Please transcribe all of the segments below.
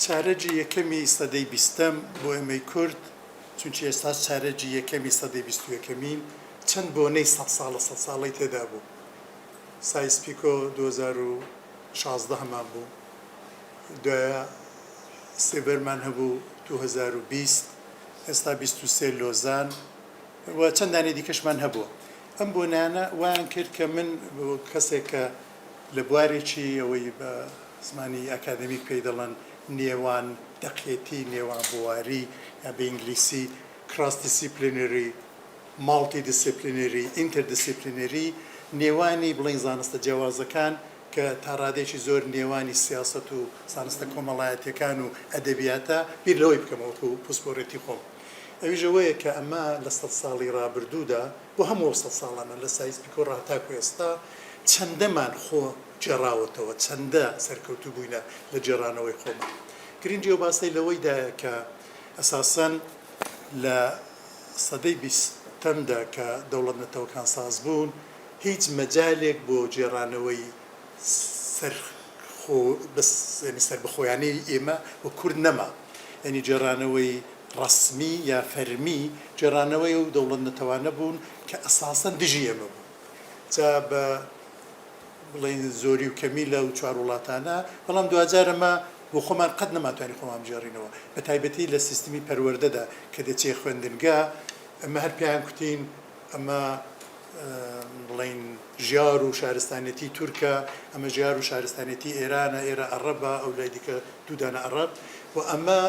چارەجی یەکەمی سەدەی بیستەم بۆ ئێمەی کورد چونکی ئێستا چارەجی یەکەمی سەدەی بیست و یەکەمین چەند بۆنەی سەد ساڵەی تێدا بوو. سایسپیکۆ 2016 هەمان بوو، دوایە سێبەرمان هەبوو 2020، ئێستا 23 لۆزان و چەندانی دیکەشمان هەبووە. ئەم بۆنانە وایان کرد کە من کەسێک کە لە بوارێکی ئەوەی بە زمانی ئەکادمیک پێی دەڵێن نێوان دەقێتی، نێوان بواری یا بە ئینگلیسی کراس دیسیپلینەری، ماڵتی دیسیپلینەری، ئینتەردیسیپلینەری، نێوانی بڵین زانستە جیاوازەکان کە تا ڕادێکی زۆر نێوانی سیاست و زانستە کۆمەڵایەتیەکان و ئەدەبیاتە بیر لەوەی بکەمەوەکو پسپۆرەتی خۆم. ئەویژەوەیە کە ئەمە لە 100 ساڵی ڕابردوودا بۆ هەموو 100 ساڵانە لە سایسپیکۆ ڕاتاکو ئێستا چەندەمان خۆ جێڕاوەتەوە، چەندە سەرکەوتوو بووینە لە جێڕانەوەی خۆمان. گرنگی و باسی لەوەیدایە کە ئەساسەن لە سەدەی بیستەمدا کە دەوڵەت نەتەوەکان ساز بوون، هیچ مەجالێک بۆ جێڕانەوەی سەربەخۆیانەی ئێمە و کورد نەما، یعنی جێڕانەوەی ڕەسمی یا فەرمی جێڕانەوەی و دەوڵەت نەتەوانە بوون کە ئەساسەن دژی ئێمە بوو. جا بە بڵین زۆری و کەمی لەو چوار وڵاتانە، بەڵام دوجار ئەمە بۆ خۆمان قەت نەماتوانین خۆمان بژێڕینەوە، بە تایبەتی لە سیستمی پەروەردەدا کە دەچێ خوێندنگا ئەمە هەر پێیان کوتین ئەمە بڵین ژیار و شارستانێتی تورکە، ئەمە ژیار و شارستانێتی ئێرانە، ئێرە عەرەبە، ئەو لای دیکە دوودانە عەرەب، و ئەمە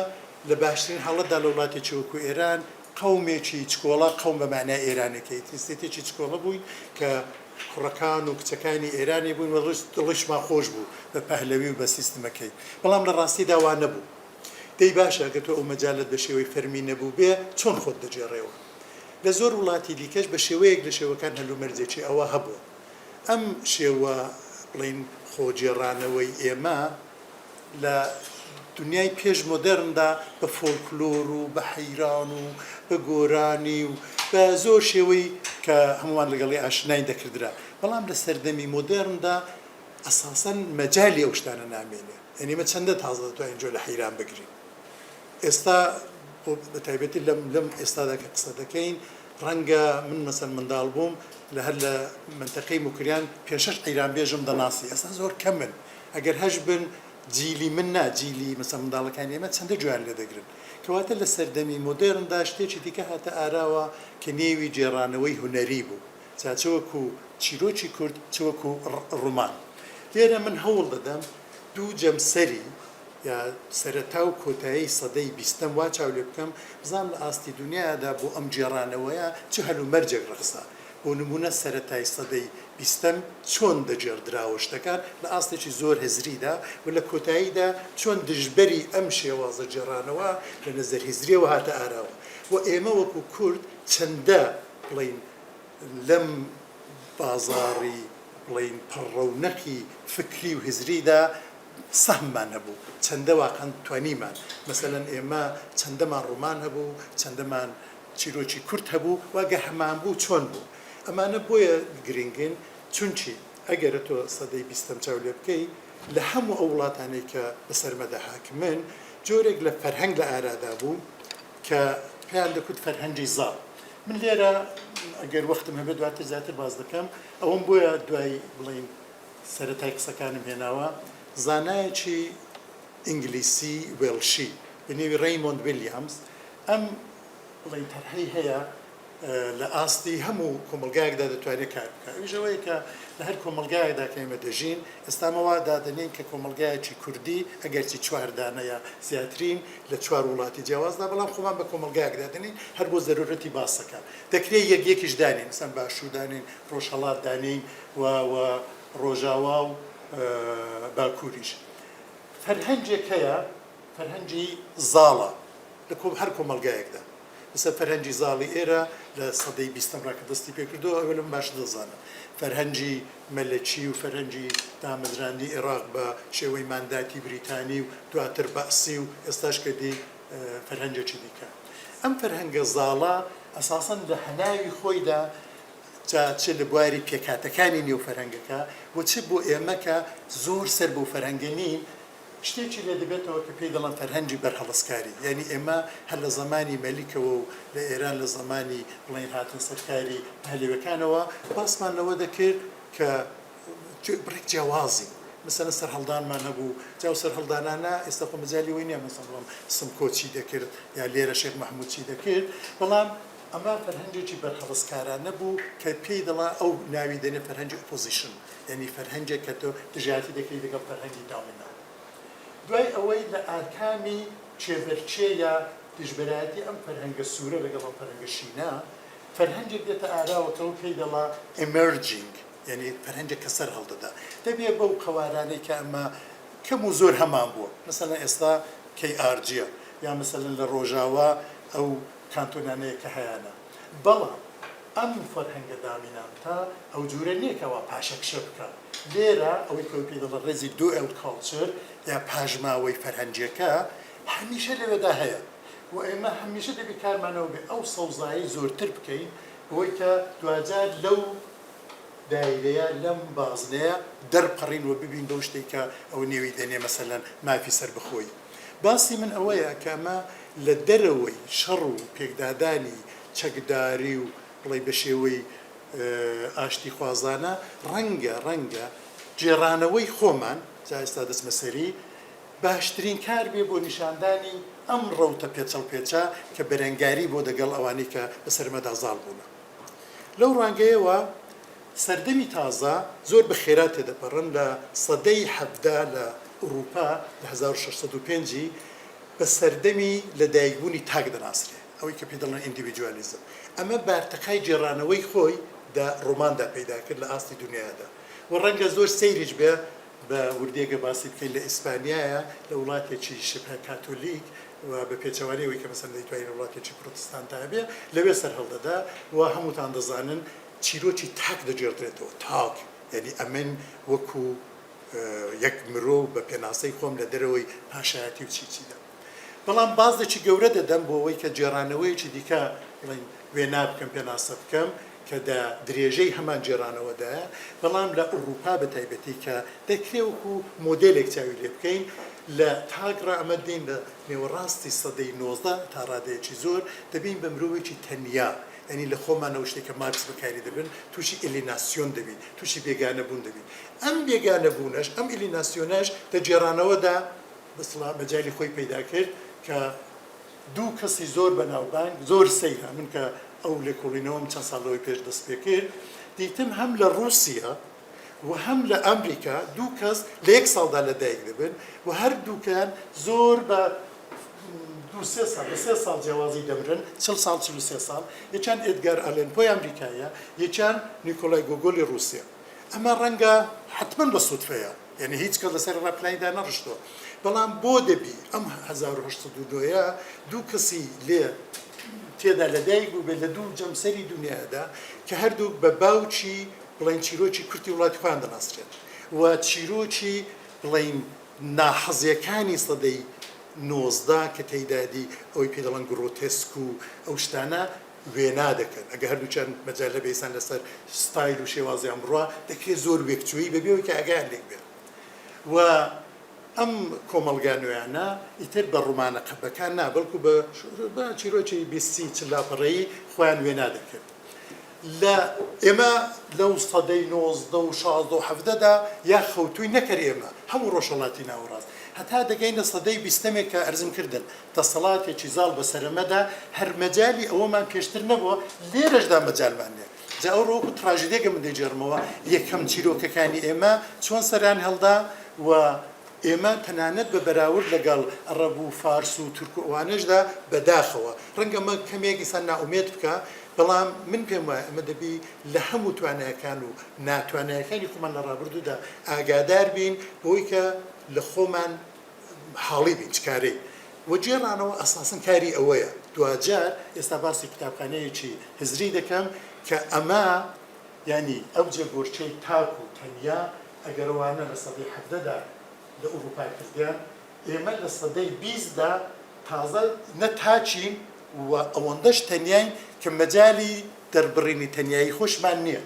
لە باشترین حاڵەتدا لە وڵاتێکی وەکو ئێران قەومێکی چکۆڵە، قەوم بە مانای ئێرانەکەی تیستێتێکی چکۆڵە بووین کە کوڕەکان و کچەکانی ئێرانی بوون و دڵیشمان خۆش بوو بە پەهلەوی و بە سیستمەکەی، بەڵام لە ڕاستیدا وا نەبوو. دەی باشە ئەگەر تۆ ئەو مەجالت بە شێوەی فەرمی نەبوو بێ چۆن خۆت دەجێڕێەوە. لە زۆر وڵاتی دیکەش بە شێوەیەک لە شێوەکان هەلومەرجێکی ئەوە هەبووە. ئەم شێوە بڵین خۆجێڕانەوەی ئێمە لە دنیای پێش مۆدەرندا بە فۆلکلۆر و بە حەیران و بە گۆرانی و بە زۆر شێوەی کە هەمووان لەگەڵی ئاشنای دەکردرا، بەڵام لە سەردەمی مۆدەرندا ئەساسەن مەجالی ئەو شتانە نامێنێ، یعنی مە چەندە تازە دەتوانین جۆ لە حەیران بگرین. ئێستا بە تایبەتی لەم ئێستادا کە قسە دەکەین، ڕەنگە من مەسەن منداڵ بووم لە هەر لە منتەقەی موکریان 5-6 ئەیرانبێژم دەناسی، ئێستا زۆر کەمن، ئەگەر هەش بن جیلی من ناجیلی مەسە منداڵەکانی ئێمە چەندە جوان لێ دەگرن. کەواتە لە سەردەمی مۆدێرندا شتێکی دیکە هاتە ئاراوە کە نێوی جێڕانەوەی هونەری بوو، چاچەوەکو چیرۆکی کورد چوەکو ڕوومان. لێرە من هەوڵ دەدەم دوو جەمسەری یا سەرەتا و کۆتایی سەدەی بیستەم وا چاو لێ بکەم، بزانم لە ئاستی دنیادا بۆ ئەم جێڕانەوەیە چ هەلومەرجێک ڕخسا. بۆ نمونە سەرەتای سەدەی بیستەم چۆن دەجێڕدراوە شتەکان لە ئاستێکی زۆر هزریدا و لە کۆتاییدا چۆن دژبەری ئەم شێوازە جێڕانەوە لە نەزەر هزریەوە هاتە ئاراوە. و ئێمە وەکو کورد چەندە بڵین لەم بازاڕی بڵین پڕڕەونەقی فکری و هزریدا سەهممان هەبوو، چەندە واقعەن توانیمان. مەسەلەن ئێمە چەندەمان ڕوومان هەبوو، چەندەمان چیرۆکی کورد هەبوو، واگە هەمان بوو چۆن بوو. ئەمانە بۆیە گرنگن، چونچی ئەگەرە تۆ سەدەی بیستەم چاو لێ بکەی لە هەموو ئەو وڵاتانەی کە بەسەرمەدا حاکمن جۆرێک لە فەرهەنگ لە ئارادا بوو کە پێیان دەکوت فەرهەنگی زاڵ. من لێرە ئەگەر وەختم هەبێت دواتر زیاتر باز دەکەم، ئەوەم بۆیە دوای بڵین سەرەتای قسەکانم هێناوە زانایەکی ئینگلیسی وێڵشی بەنێوی ڕەیمۆند ویلیامز. ئەم بڵین تەرحەی هەیە لە ئاستی هەموو کۆمەلگایەکدا دەتوانێت کار بکات. ئەویژەوەیە کە لە هەر کۆمەلگایەکدا کە ئێمە دەژین ئێستامەوە دادەنین کە کۆمەلگایەکی کوردی ئەگەرچی چواردانەیە زیاترین لە چوار وڵاتی جیاوازدا، بەڵام خۆمان بە کۆمەلگایەک دادەنین هەر بۆ زەرورەتی باسەکە. دەکرێت یەکیش دانین، مەسەن باشوور دانین، ڕۆژهەڵات دانین و ڕۆژاوا و باکووریش. فەرهەنگێک هەیە، فەرهەنگی زاڵە لە هەر کۆمەلگایەکدا. مثل فەرهەنگی زاڵی ئێرە لە سەدەی بیستەم ڕاکە دەستی پێکردەوە، ئەوە لەم باش دەزانم. فەرهەنگی مەلەکی و فەرهەنگی دامەزراندی عێراق بە شێوەی مانداتی بریتانی و دواتر بەعسی و ئێستاش کەدی فەرهەنگێکی دیکە. ئەم فەرهەنگە زاڵە ئەساسەن لە هەناوی خۆیدا چ لە بواری پێکاتەکانی نێو فەرهەنگەکە و چ بۆ ئێمە کە زۆر سەر بۆ فەرهەنگە نین، شتێکی لێ دەبێتەوە کە پێی دەڵێن فەرهەنگی بەرهەڵسکاری یعنی ئێمە هەر لە زمانی مەلیکەوە و لە ئێران لە زمانی بڵین هاتن سەرکاری پهلێوەکانەوە باسمانەوە دەکرد کە بڕێک جیاوازی مثلا سەرهەڵدانمان هەبوو جاو سەرهەڵدانانە ئێستا خۆ مەجالی وی نییە مەسەڵەن سمکۆ چی دەکرد یا لێرە شێخ مەحموود چی دەکرد بەڵام ئەمە فەرهەنگێکی بەرهەڵسکارانە بوو کە پێی دەڵا ئەو ناوی دەنێ فەرهەنگی ئۆپۆزیشن یعنی فەرهەنگێک کە تۆ دژایەتی دەکەی لەگەڵ فەرهەنگی داڵینە دوای ئەوەی لە ئارکانی چێبەرچێیە دژبەرایەتی ئەم فەرهەنگە سوورە لەگەڵ ئەم فەرهەنگە شینە فەرهەنگێک دێتە ئاراوەکەەوە پێی دەڵا ئێمەرجینگ یعنی فەرهەنگێک کە سەر هەڵدەدا دەبێت بەو قەوارانەی کە ئەمە کەم و زۆر هەمان بووە مثلا ئێستا KRGە یا مثلا لە ڕۆژاوە ئەو کانتۆنانەیە کە هەیەە بەڵام ئەم فەرهەنگە دامینانتە ئەو جوورە نییەکەوە پاشەکشە بکە لێرە ئەوەی کە پێی دەڵێ ڕێزی دو ئەوت کاڵچر یا پاژماوەی فەرهەنگیەکە هەمیشە لەوێدا هەیە و ئێمە هەمیشە دەبی کارمانەوە بێ ئەو سەوزایی زۆرتر بکەین بۆی کە دوجار لەو دایرەیە لەم بازنەیە دەرپەڕینەوە ببین بەو شتێکە ئەو نێوی دەنێ مەسەلەن مافی سەر بخۆی باسی من ئەوەیە کە ئەمە لە دەرەوەی شەڕ و پێکدادانی چەکداری و بڵێ بە شێوەی ئاشتی خوازانە ڕەنگە جێرانەوەی خۆمان جا ئێستا دەچمە سەری باشترین کار بێ بۆ نیشاندانی ئەم ڕەوتە پێچەڵ پێچە کە بەرەنگاری بۆ دەگەڵ ئەوانەی کە بەسەرمەدا زاڵ بوون لەو ڕانگەیەوە سەردەمی تازە زۆر بە خێرات تێدەپەڕن لە سەدەی حەفدا لە ئوروپا لە 1605 بە سەردەمی لەدایکبوونی تاک دەناسرێ ئەوەی کە پێ دەڵێن ئیندیڤیدوالیزم ئەمە بارتەقای جێرانەوەی خۆی لە ڕۆماندا پەیدا کرد لە ئاستی دنیادا و ڕەنگە زۆر سەیریش بێ بە وردێگە باسی بکەین لە ئیسپانیایە لە وڵاتێکی شبه کاتۆلیک و بە پێچەوانەوەی کە مەسەن دەیتوانین وڵاتێکی پرۆتستانتا هەبێ لەوێ سەر هەڵدەدا و هەمووتان دەزانن چیرۆکی تاک دەجێڕدرێتەوە تاک یعنی ئەمن وەکو یەک مرۆڤ بە پێناسەی خۆم لە دەرەوەی پاشایەتی و چیچیدا بەڵام بازێکی گەورە دەدەم بۆ ئەوەی کە جێرانەوەیکی دیکە وێنا بکەم پێناسە بکەم کە درێژەی هەمان جێرانەوەدایە بەڵام لە ئوروپا بە تایبەتی کە دەکرێت وەکو مۆدێلێک چاوی لێ بکەین لە تاگڕە ئەمە دێن لە نێوەڕاستی سەدەی 19 تا ڕادەیەکی زۆر دەبین بە مرۆڤێکی تەنیا ئەنی لە خۆمانەوە شتێکە مارکس بەکاری دەبن تووشی ئێلیناسیۆن دەبین تووشی بێگانە بوون دەبین ئەم بێگانە بوونەش ئەم ئێلیناسیۆنەش لە جێرانەوەدا بەسڵا مەجای خۆی پەیدا کرد کە دوو کەسی زۆر بەناوبانگ زۆر سەیرا من کە ئەو لێکۆڵینەوەم چەند ساڵەوەی پێش دەست پێ کرد دیتم هەم لە ڕووسیا و هەم لە ئەمریکا دوو کەس لە یەک ساڵدا لەدایک دەبن و هەر دووکیان زۆر بە سێ ساڵ جیاوازی دەمرن 43 ساڵ یەکیان ئێدگار ئالێن پۆی ئەمریکایە یەکیان نیکۆلای گۆگۆلی رووسیا ئەمە ڕەنگە حتمما بە سوودفەیە یعنی هیچ کەس لەسەر ڕاپلانیدا نەڕشتۆ بەڵام بۆ دەبی ئەم 1992 دوو کەسی لێ تێدا لەدایک بوو بێت لە دوو جەمسەری دنیادا کە هەردوو بە باوکی بڵین چیرۆکی کورتی وڵاتی خۆیان دەناسرێت و چیرۆکی بڵین ناحەزیەکانی سەدەی 19 کە تێیدادی ئەوی پێ دەڵێن گرۆتێسک و ئەو شتانە وێنا دەکەن ئەگە هەردووچەند مەجال لە بێسان لەسەر ستایل و شێوازی ئەمڕۆ دەکرێت زۆر وێکچووی بەبێەوەی کە ئەگەیان لێک بێت و ئەم کۆمەڵگانویانە ئیتر بە ڕوومانە قەبەکان نابڵکو بە چیرۆکی بیستی چلاپەڕەیی خۆیان وێنا دەکرد لە ئێمە لەو سەدەی 19 و 16 و 17دا یا خەوتووی نەکرد ئێمە هەموو ڕۆژهەڵاتی ناوەڕاست هەتا دەگەینە سەدەی بیستەمێک کە ئەرزم کردن دەسەڵاتێکی زاڵ بەسەرەمەدا هەر مەجالی ئەوەمان پێشتر نەبووە لێرەشدا مەجالمان نیە جا ئەو ڕۆکو تراژیدێکە من دەیجێڕمەوە یەکەم چیرۆکەکانی ئێمە چۆن سەران هەڵدا و ئێمە تەنانەت بە بەراورد لەگەڵ عەرەب و فارس و تورک و ئەوانەشدا بەداخەوە ڕەنگە ئەمە کەمێکی سان ناومێت بکە بەڵام من پێم وایە ئەمە دەبی لە هەموو توانایەکان و ناتوانایەکانی خۆمان لە ڕابردوودا ئاگادار بین بۆی کە لە خۆمان حاڵی بین چکارەی وەجێڕانەوە ئەساسن کاری ئەوەیە دوجار ئێستا باسی کتابخانەیەکی هزری دەکەم کە ئەمە ینی ئەو جێگۆرچەی تاک و تەنیا ئەگەرەوانە لە سەدەی حەفدەدا لە ئوروپا کردیان ئێمە لە سەدەی 20دا تازە نەتاچین و ئەوەندەش تەنیاین کە مەجالی دەربڕینی تەنیایی خۆشمان نییە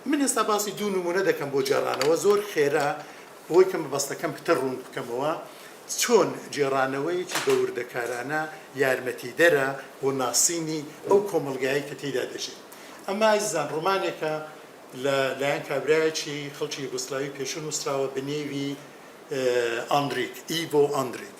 من ئێستا باسی دوو نمونە دەکەم بۆ جێڕانەوە زۆر خێرا بۆی کە مەبەستەکەم پتر ڕوون بکەمەوە چۆن جێڕانەوەیکی بە وردەکارانە یارمەتیدەرە بۆ ناسینی ئەو کۆمەلگایی کە تێدا دەژێت. ئەمە ئازیزان ڕۆمانێکە لەلایەن کابرایەکی خەڵکی یوگۆسلاوی پێشوو نووسراوە بە نێوی ئاندریک، ئیڤۆ ئاندریک.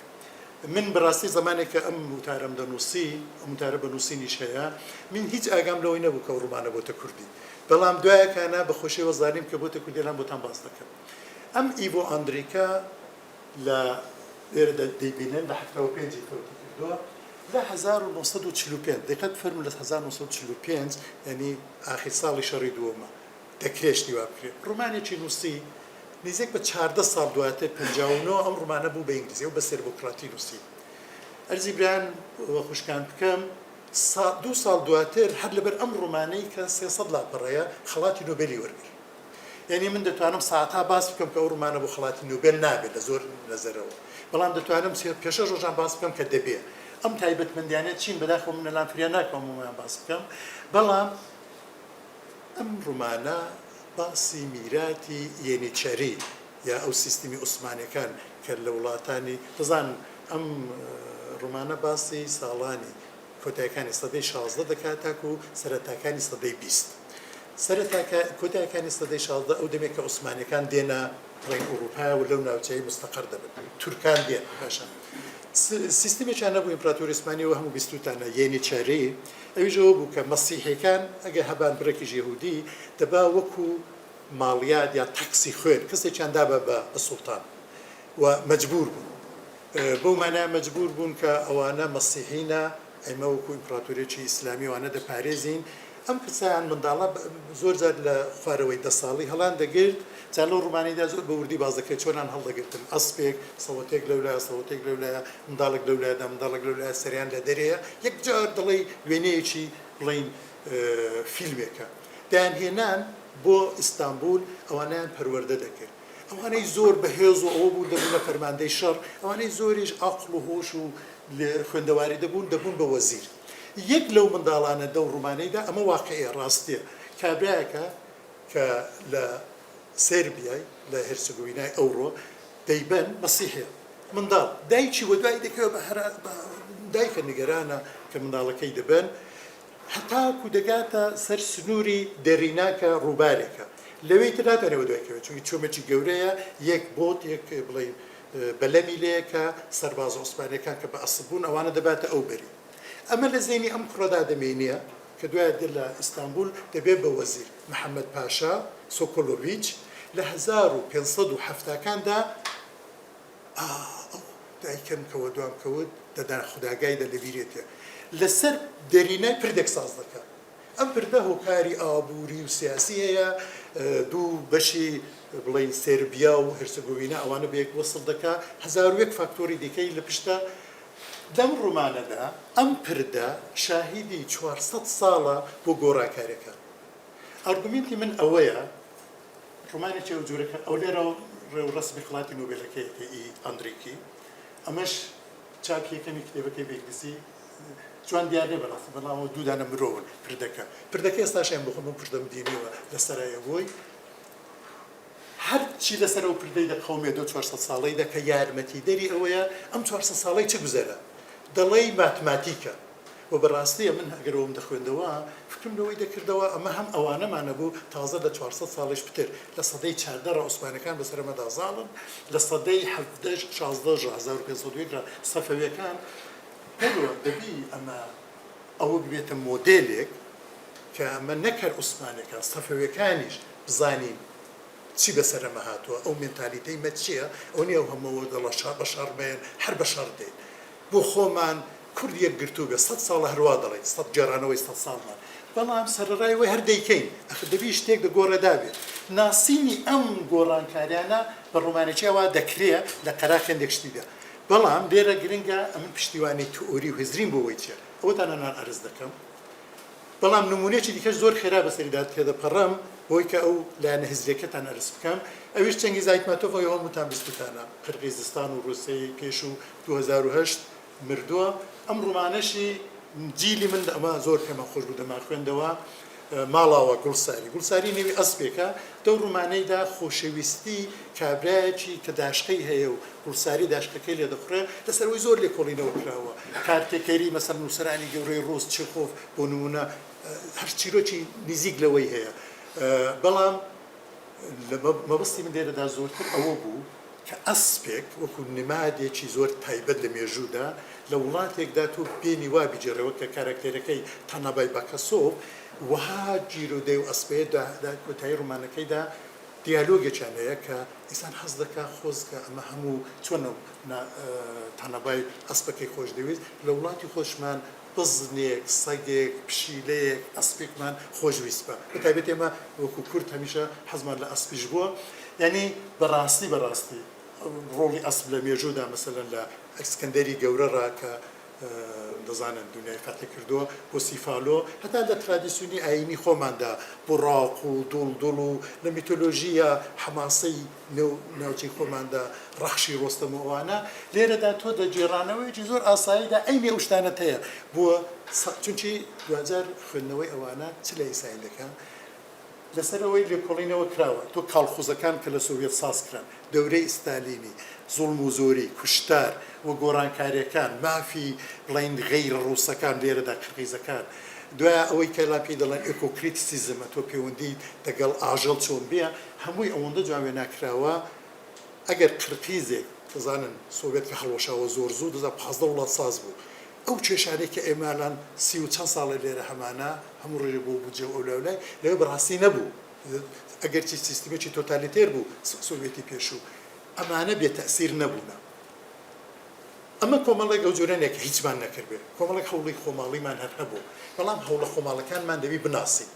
من بەڕاستی زمانێکە ئەم وتارەم دەنووسی، ئەم وتارە بەنووسینیش هەیە، من هیچ ئاگام لەوەی نەبوو کە ڕۆمانە بۆتە کوردی، بەڵام دوایەکانە بە خۆشیەوە زانیم کە بۆتە کوردیان بۆتان باس دەکەم. ئەم ئیڤۆ ئاندریکە لە لێرە دەیبینن لە 75 کەوتی کردووە لە 1945 دقت فەرمو لە 1945 ینی ئاخر ساڵی شەڕی دووەمە دەکرێشتی وا بکرێت. ڕۆمانێکی نووسی نزیک بە 14 ساڵ دواتر 59 ئەم ڕۆمانە بوو بە ئینگلیزی و بە سێربۆکراتی نووسی. ئەرزی بران وە خوشکان بکەم 2 ساڵ دواتر هەر لەبەر ئەم ڕۆمانەی کە 300 لاپەڕەیە خەڵاتی نۆبێلی وەرگرت. یعنی من دەتوانم ساعتها باس بکەم کە ئەو ڕۆمانە بۆ خەڵاتی نۆبێل نابێت لە زۆر نەزەرەوە، بەڵام دەتوانم پێشە ڕۆژان باس بکەم کە دەبێت. ئەم تایبەتمەندیانێت چین بەداخەوە من لەلام فریان ناکەم ومەیان باس بکەم، بەڵام ئەم ڕۆمانە باسی میراتی یێنیچەری یا ئەو سیستمی عوسمانیەکان کە لە وڵاتانی دەزان ئەم ڕۆمانە باسی ساڵانی کۆتاییەکانی سەدەی 16 دەکات تاکو و سەرەتاکانی سەدەی 20. کۆتاییەکانی سەدەی 16 ئەو دەمێک کە عوسمانیەکان دێنە ڕێی ئوروپا و لەو ناوچەی مستەقر دەبن، تورکان دێن باشە. سیستمێکیان نەبوو ئیمپراتۆری عوسمانیەوە هەموو بیستوتانە یێنیچەری، ئەویژەوە بوو کە مەسیحیەکان ئەگە هەبان برەکیش یەهودی دەبا وەکو ماڵیات یا تەکسی خوێن کەسێکیان دابە بە سوڵتان و مەجبور بوون. بەو مانای مەجبور بوون کە ئەوانە مەسیحینە، ئەمە وەکو ئیمپراتۆریەکی ئیسلامی وانە دەپارێزین. ئەم کچیان منداڵە زۆر جار لە خوارەوەی 10 ساڵی هەڵان دەگرت، جا لەو ڕۆمانیدا زۆر بە وردی باز دەکرێت چۆنان هەڵدەگرتن ئەسپێک سەوەتێک لەولایە سەوەتێک لەولایە منداڵێک لەولایەدا منداڵێک لەولایە سەریان لە دەرەیە یەک جار دڵی وێنەیەکی بڵین فیلمێکە دایانهێنان بۆ ئیستانبول ئەوانیان پەروەردە دەکرد. ئەوانەی زۆر بەهێز و ئەوە بوو دەبوونە فەرماندەی شەڕ، ئەوانەی زۆریش عەقڵ و هۆش و خوێندەواری دەبوون بە وەزیر. یەک لەو منداڵانە دەو ڕومانەیدا ئەمە واقعیە ڕاستیە کابرایەکە کە لە سێربیای لە هێرسێگۆڤینای ئەوڕۆ دەیبەن مەسیحیە منداڵ دایکی وە دوای دەکەوێت بە دایکە نیگەرانە کە منداڵەکەی دەبن هەتاکو دەگاتە سەر سنووری دەریناکە ڕووبارێکە لەوەی تر ناتوانێت دوایکەوێت چونکی چۆمەکی گەورەیە یەک بۆت یەک بڵین بەلەمی لەیەکە سەرباز عوسمانیەکان کە بە ئەسڵ بوون ئەوانە دەباتە ئەو بەری. ئەمە لە زێنی ئەم کوڕەدا دەمێنیە کە دوای دێت لە ئیستانبول دەبێت بە وەزیر محەممەد پاشا سۆکۆلۆڤیچ لە 1570کاندا دایکەم کەوە دوام کەوت دەدان خوداگای دەلەبیرێتە لەسەر دەرینای پردێک ساز دەکات. ئەم پردە هۆکاری ئابووری و سیاسی هەیە دوو بەشی بڵین سێربیا و هێرسێگۆڤینا ئەوانە بەیەک وەسڵ دەکات 1001 فاکتۆری دیکەی لە پشتە دەم ڕوومانەدا ئەم پردە شاهیدی 400 ساڵە بۆ گۆڕاکاریەکە. ئارگومنتی من ئەوەیە ڕوومانێکی ئەو جۆرەکە ئەو لێرە ڕسمی خڵاتی نۆبێلەکەیەکە ئی ئەندریکی ئەمەش چاپی یەکەمی کتێبەکەی بێگلیسی جوان دیار نێ بەڕاستی بەڵام دوودانە مرۆون پردەکە ئێستاشیان بۆ خۆم پردەم دینیوە لەسەرایە بۆی هەرچی لەسەر ئەو پردەی دەقەومێت 400 ساڵەی دەکە یارمەتیدەری ئەوەیە ئەم 400 ساڵەی چه گوزەرە دەڵێی ماتماتیکە و بەڕاستیە من ئەگەرەوەم دەخوێندەوە فکرم لەوەی دەکردەوە ئەمە هەم ئەوانەمانە بوو تازە لە 400 ساڵیش پتر لە سەدەی 14 عوسمانەکان بەسەرمەدا زاڵن لە سەدەی 1500 سەفەویەکان هەروە دەبی ئەمە ئەوە ببێتە مۆدێلێک کە ئەمە نەکەر عوسمانەکان سەفەویەکانیش بزانین چی بەسەرەمە هاتووە ئەو مێنتالیتەی مە چییە ئەو نیە ئەو هەمەوە دەڵە بەشار بێن هەر بەشار دێن بۆ خۆمان کورد یەک گرتوو بێ 100 ساڵە هەروە دەڵێت 100 جێرانەوەی 100 ساڵمان بەڵام سەرڕای وی هەر دەیکەین ئەخر دەبی شتێک لە گۆڕەدا بێت ناسینی ئەم گۆڕانکاریانە بە ڕوومانێکیەوە دەکرێت لە قەراخێندێک شتیدا بەڵام لێرە گرنگە ئەمن پشتیوانی تئۆری و هزرین بۆەوەی چیە ئەوەتانەنان ئەرز دەکەم بەڵام نمونێکی دیکەش زۆر خێرا بەسەریدا تێدەپەڕەم بۆی کە ئەو لایەنە هزریەکەتان ئەرز بکەم ئەویش چەنگیز ئایتماتۆڤ ئەوە هەمووتان بیستوتانە قرقیزستان و رووسیای پێش و 2008 مردووە ئەم ڕوومانەشی جیلی من ئەمە زۆر پێمە خۆش بوو دەما خوێندەوە ماڵاوە گوڵساری نێوی ئەسپێکە دەو ڕوومانەیدا خۆشەویستی کابراایکی کە داشقەی هەیە و گوڵساری داشکەکەی لێ دەخورێ لەسەرەوەی زۆر لێ کۆڵینەوە کراوە کارتێکەری مەسەر نووسرانی گەورەی ڕۆز چێخۆف بۆ نمونە هەر چیرۆکی نزیک لەوەی هەیە بەڵام مەبەستی من لێرەدا زۆرتر ئەوە بوو کە ئەسپێک وەکو نمادێکی زۆر تایبەت لە مێژوودا لە وڵاتێکدا تۆ پێنی وا بیجێڕەوە کە کارکتێرەکەی تەنەبای بەکەسۆف وها جیرۆدەی و ئەسپەیەدا کۆتایی ڕوومانەکەیدا دیالۆگێکیان هەیە کە ئینسان حەز دەکا خۆزکە ئەمە هەموو چۆنە تەنەبای ئەسپەکەی خۆش دەوێت لە وڵاتی خۆشمان بزنێک سەگێک پشیلەیەک ئەسپێکمان خۆشویست بە بەتایبەت ئێمە وەکو کورد هەمیشە حەزمان لە ئەسپیش بووە یعنی بەڕاستی ڕۆڵی ئەسپ لە مێژوودا مەسەلەن لە ئەسکەندەری گەورەڕا کە دەزانن دنیای فەتح کردووە بۆ سیفالۆ هەتا لە ترادیسیۆنی ئاینی خۆماندا بوڕاق و دڵ و لە میتۆلۆژیە حەماسەی ناوچەی خۆماندا ڕەخشی ڕۆستەم و ئەوانە لێرەدا تۆ دەجێڕانەوەیەکی زۆر ئاساییدا ئەینێ ئەو شتانەت هەیە بووە چونکی دوجار خوێندنەوەی ئەوانە چ لە ئیسایی دەکەن لەسەرەوەی لێکۆڵینەوە کراوە تۆ کاڵخوزەکان کە لە سۆڤێت ساز کران دەورەی ئستالینی زوڵم و زۆری کوشتار و گۆڕانکاریەکان مافی بڵین غەیرە ڕووسەکان لێرەدا قرقیزەکان دوای ئەوەی کە لاپی دەڵێن ئێکۆکریتسیزمە تۆ پەیوەندی دەگەڵ ئاژەڵ چۆن بێ هەمووی ئەوەندە جوامێ ناکراوە ئەگەر قرقیزێک دەزانن سۆڤێت کە هەڵۆشاوە زۆر زوو دەزان 15 وڵات ساز بوو ئەو کێشانەی کە ئێمالان 30 و چەند ساڵە لێرە هەمانە هەموو ڕێژە بۆ بجێ ئەو لەولای لەوێ بەڕاستی نەبوو ئەگەر چی سیستمێکی تۆتالیتێر بوو سۆڤێتی پێشوو ئەمانە بێتەسیر نەبوونە ئەمە کۆمەڵێک ئەو جۆرەنێک هیچمان نەکردێ کۆمەڵێک هەوڵی خۆماڵیمان هەر هەبوو بەڵام هەوڵە خۆماڵەکانمان دەبی بناسی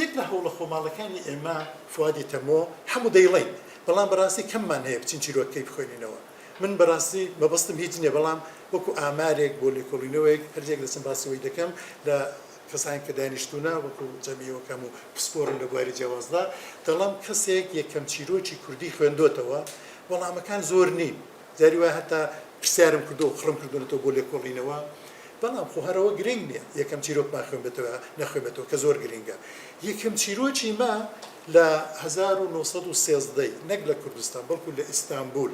یەک لە هەوڵە خۆماڵەکانی ئێمە فوادی تەمۆ هەموو دەیڵین بەڵام بەڕاستی کەممان هەیە بچین چیرۆکەی بخوێنینەوە من بەڕاستی مەبەستم هیچ نییە بەڵام وەکو ئامارێک بۆ لێکۆڵینەوەیەک هەرجێک دەچم باسیەوەی دەکەم لە کەسانی کە دانیشتوونە وەکو جەمیەوەکەم و پسپۆرن لە بواری جیاوازدا دەڵام کەسێک یەکەم چیرۆکی کوردی خوێندۆتەوە وەڵامەکان زۆر نین جاری وایە هەتا پرسیارم کردو و خڕم کردوونەوە بۆ لێکۆڵینەوە بەڵام خۆ هەرەوە گرنگ نییە یەکەم چیرۆکمان خوێنبێتەوە نەخوێنبێتەوە کە زۆر گرنگە یەکەم چیرۆکی ما لە 1930 نەک لە کوردستان بەڵکو لە ئیستانبول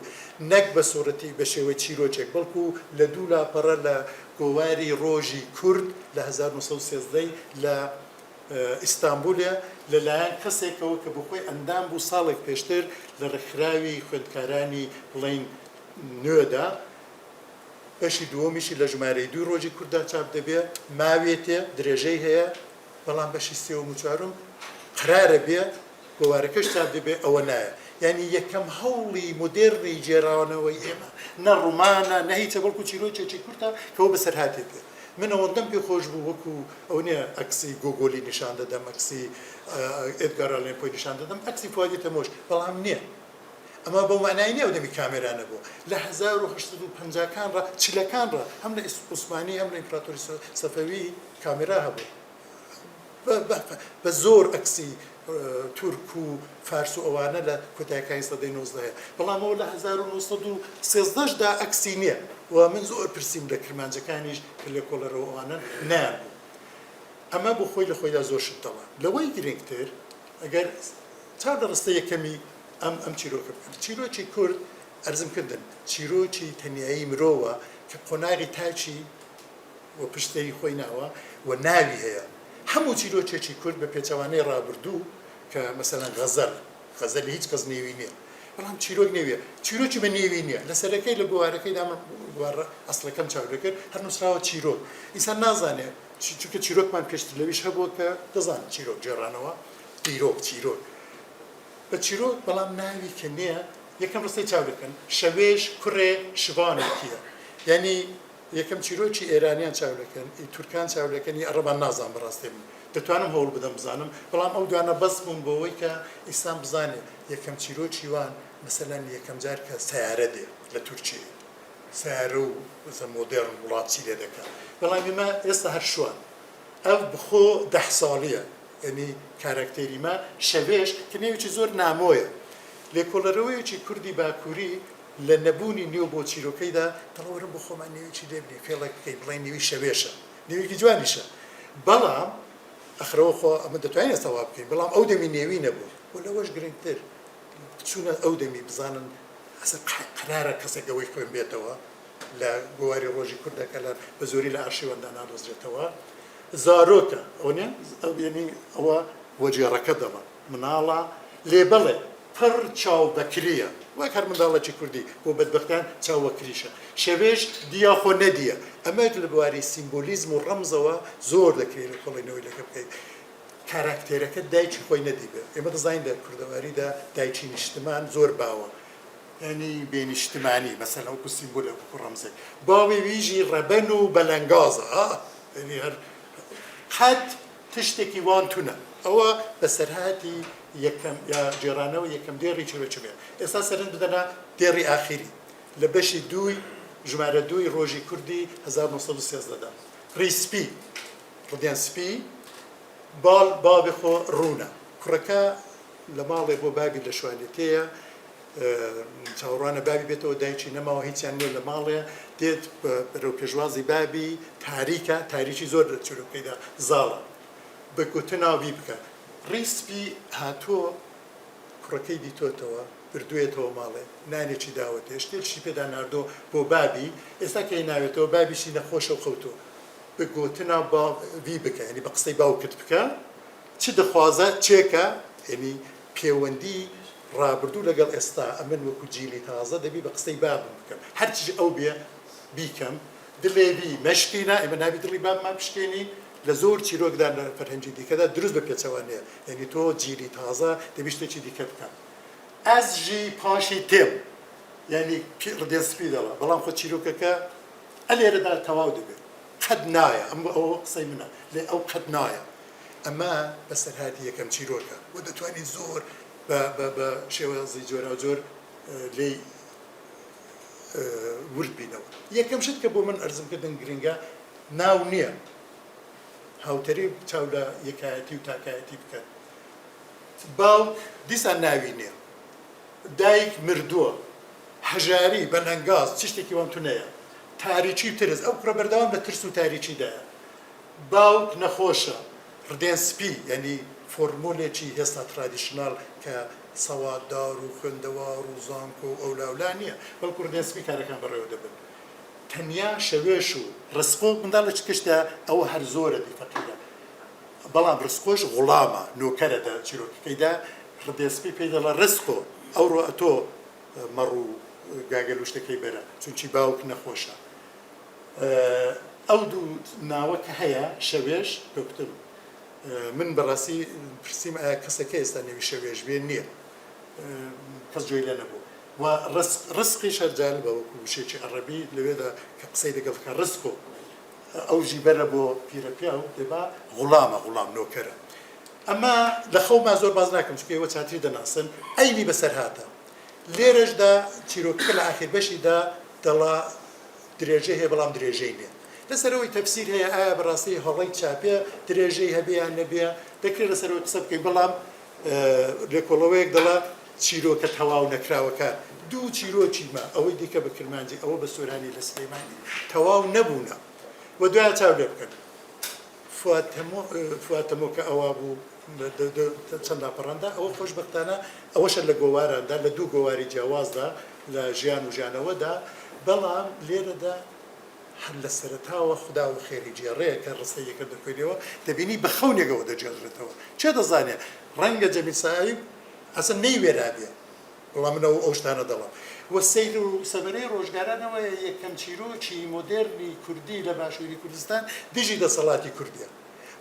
نەک بە سۆرەتی بە شێوەی چیرۆکێک بەڵکو لە دوو لاپەڕە لە گۆواری ڕۆژی کورد لە 1930 لە ئیستانبولە لەلایەن کەسێکەوە کە بخۆی ئەندام بوو ساڵێک پێشتر لە ڕێکخراوی خوێندکارانی بڵین نوێدا بەشی دووەمیشی لە ژمارەی 2 ڕۆژی کووردا چاپ دەبێ ماوێتێ درێژەی هەیە بەڵام بەشی سێوەم و چوارم قرارە بێ گۆوارەکەش چاپ دەبێ ئەوە نایە یعنی یەکەم هەوڵی مدێرنی جێراوانەوەی ئێمە نە ڕوومانە نە هیچە بەڵکو چیرۆکێکی کورتە کەەوە بەسەر هاتێ پێ من ئەوەندەم پێ خۆش بوو وەکو ئەو نییە ئەکسی گۆگۆلی نیشان دەدەم ئەکسی ئێدگار ئالێن پۆی نیشان دەدەم ئەکسی فوادی تەمۆش بەڵام نییە ئەمە بەو مانای نییە دەمی کامێرانە بوو لە 1950کان ڕ چلەکان ڕ هەم لە عوسمانی هەم لە ئیمپراتۆری سەفەوی کامێرا هەبوو بە زۆر ئەکسی تورک و فارس و ئەوانە لە کۆتاییەکانی سەدەی 19 بەڵام ئەوە لە 1930دا ئەکسی نییە و من زۆر پرسییم لە کرمانجەکانیش کە لە کۆڵەرەوە ئەوانە نابوو ئەمە بۆ خۆی لە خۆیدا زۆر شتەوە لەوەی گرنگتر ئەگەر چا دەڕستە یەکەمی ئەم چیرۆکە بکەن چیرۆکی کورد ئەرزم کردن چیرۆکی تەنیایی مرۆوە کە قۆناغی تاچی و پشتەی خۆی ناوە و ناوی هەیە هەموو چیرۆکێکی کورد بە پێچەوانەی ڕابردوو کە مەسەلەن غەزەلی هیچ کەس نێوی نییە بەڵام چیرۆک نێویە چیرۆکی بە نێوی نییە لەسەرەکەی لە گۆوارەکەیدا ئەسڵەکەم چاو دەکرد هەر نووسراوە چیرۆک ئینسان نازانێت چونکە چیرۆکمان پێشتر لەویش هەبووە کە دەزان چیرۆک جێڕانەوە چیرۆک بە چیرۆک بەڵام ناوی کە نییە یەکەم ڕستەی چاو دەکەن شەوێش کوڕێ شوانێکیە یعنی یەکەم چیرۆکی ئێرانیان چاو دەکەن تورکان چاو دەکەنی ئەڕەبان نازان بەڕاستی من دەتوانم هەوڵ بدەم بزانم بەڵام ئەو دوانە بەس بووم بۆەوەی کە ئیسان بزانێت یەکەم چیرۆکی وان مەسەلەن یەکەم جار کە سیارە دێ لە تورکیە سیارە و مۆدێرن وڵاتی لێ دەکات بەڵام ئێمە ئێستا هەر شوان ئەو بخۆ 10 ساڵیە یعنی کارکتێری ما شەوێش کە نێویی زۆر نامۆیە لێکۆڵەرەوەیەکی کوردی باکووری لە نەبوونی نێو بۆ چیرۆکەیدا دەڵەوەرم بۆ خۆمان نێویی لێ بنێ فێڵێک بکەی بڵێن نێوی شەوێشە نێویکی جوانیشە بەڵام ئەخرەوە خۆ ئەمە دەتوانێت تەواو بکەین بەڵام ئەو دەمی نێوی نەبوو و لەوەش گرنگتر چونە ئەو دەمی بزانن ئەسە قرارە کەسێک ئەوەی خوێن بێتەوە لە گۆواری ڕۆژی کوردەکە لە بە زۆری لە ئارشیوەندا نادۆزرێتەوە زارۆکە ئەوە ینی ئەوە وەجێڕەکە دەڵە مناڵە لێ بەڵێ پڕ چاو بەکریە وەک هەر منداڵێکی کوردی بۆ بەدبەختان چاو وەکریشە شەوێش دیا خۆ نەدیە ئەمە لە بواری سیمبۆلیزم و ڕەمزەوە زۆر دەکرێت لە کۆڵینەوەی لەکە بکەیت کاراکتێرەکە دایکی خۆی نەدیبێت ئێمە دەزانین لە کوردەواریدا دایکی نیشتمان زۆر باوە ینی بێنیشتمانی مەسەلەن وەکو سیمبۆلە وەکو ڕەمزێک باوی ویژی ڕەبەن و بەلەنگازە ینی هەر قەت تشتێکی وان تونە ئەوە بەسەرهاتی یەکەم یا جێرانەوە یەکەم دێڕی چێوەچێ ئێستا سەرنج بدەنا دێڕی ئاخیری لە بەشی دووی ژمارە دووی ڕۆژی کوردی 1930دا ڕیسپی ڕدیان سپی باوی خۆ ڕوونە کوڕەکە لە ماڵێ بۆ بابی لە شوالێتەیە چاوەڕوانە بابی بێتەوە دایکی نەماوە هیچیان نیە لە ماڵێ دێت بەرەو پێشوازی بابی تاریکە تاریکی زۆر لە چیرۆکەیدا زاڵە بەگوتناوی بکە ڕیسپی هاتووە کوڕەکەی دیتۆتەوە بردوێتەوە ماڵێ نانێکی داوەتێ شتێکی پێدا ناردۆ بۆ بابی ئێستا کە ناوێتەوە بابیشی نەخۆشە و خەوتۆ بگوتنا باوی بکە ینی بە قسەی باوکت بکە چ دەخوازە چێکە ینی پەیوەندی ڕابردوو لەگەڵ ئێستا ئەمن وەکو جیلی تازە دەبی بە قسەی بابم بکەم هەرچی ئەو بێ بیکەم دلێبی مەشکینە ئێمە نابی دڵی بابمان پشکێنی لە زۆر چیرۆکدا لە فەرهەنگی دیکەدا دروست بە پێچەوانەیە ینی تۆ جیلی تازە دەبی شتێکی دیکە بکەم ئەس ژی پاشی تێم ینی ڕدێسپی دەڵە بەڵام خۆ چیرۆکەکە ئەلێرەدا تەواو دەبێت قەت نایە ئەمە ئەوە قسەی منە لێ ئەو قەت نایە ئەمە بەسەرهاتی یەکەم چیرۆکە و دەتوانێت زۆر بە شێوەزی جۆرا جۆر لێی ورد بینەوە یەکەم شت کە بۆ من ئەرزمکردن گرنگە ناو نییە هاوتەری چاو لە یەکایەتی و تاکایەتی بکەن باوک دیسان ناوی نییە دایک مردووە هەژاری بەنەنگاز چ شتێکی وان تونەیە تاریکی ترس ئەو کوڕە بەردەوام لە ترس و تاریکیدایە باوک نەخۆشە ڕدێن سپی ینی فۆرمۆلێکی هێستا ترادیشنال کە سەواددار و خوێندەوار و زانکۆ و ئەولاولا نییە بەڵکو ڕدێن سپی کارەکان بەڕێوە دەبن تەنیا شەوێش و ڕسقۆ منداڵ لە کشتە ئەوە هەر زۆرە دیفەقیدە بەڵام ڕسقۆش غوڵامە نۆکەرەدا چیرۆکەکەیدا ڕدێن سپی پێی دەڵە ڕسقۆ ئەوڕۆ ئەتۆ مەڕ و گاگەل و شتەکەی بەرە چونکی باوک نەخۆشە ئەو دوو ناوەکە هەیە شەوێش دکتر من بەڕاستی پرسییم ئایا کەسەکە ئێستا نێوی شەوێژ بێن نییە کەس جۆی لە نەبوو و ڕسقی شەرجال بە وەکو وشێکی عەرەبی لەوێدا کە قسەی لەگەڵکە ڕسقۆ ئەو ژیبەرە بۆ پیرەپیا و دەبا غوڵامە غوڵام نۆکەرە ئەمە لە خەوما زۆر باز ناکەم چونکە ئێوە چاتری دەناسن ئەینی بەسەر هاتە لێرەشدا چیرۆکەکە لە ئاخر بەشیدا دەڵا درێژەی هەیە بەڵام درێژەی نییە لەسەرەوەی تەفسیر هەیە ئایا بەڕاستی هەڵەی چاپێ درێژەی هەبێ یان نەبێ دەکرێت لەسەرەوەی قسە بکەین بەڵام لێکۆڵەوەیەک دەڵا چیرۆکە تەواو نەکراوەکە دوو چیرۆکی مە ئەوەی دیکە بە کرمانجی ئەوە بە سۆرانی لە سلەیمانی تەواو نەبوونە و دوای چاو لێ بکەن فواتەمۆ کە ئەوە بوو چەند لاپەڕاندا ئەوە خۆشبەختانە ئەوەشە لە گۆواراندا لە دوو گۆواری جیاوازدا لە ژیان و ژیانەوەدا بەڵام لێرەدا هەر لە سەرتاوە خدا و خێری جێڕەیە کە ڕستەیەکە دەکوێنەوە دەبینی بە خەونێکەوە دەجێڕێتەوە چێ دەزانێ ڕەنگە جەمیل سایب ئەسن نەیوێرابێ بەڵام من ئەو شتانە دەڵام وە سەیر و سەبەرەی ڕۆژگارانەوە یەکەم چیرۆکی مۆدێرنی کوردی لە باشووری کوردستان دژی دەسەڵاتی کوردیە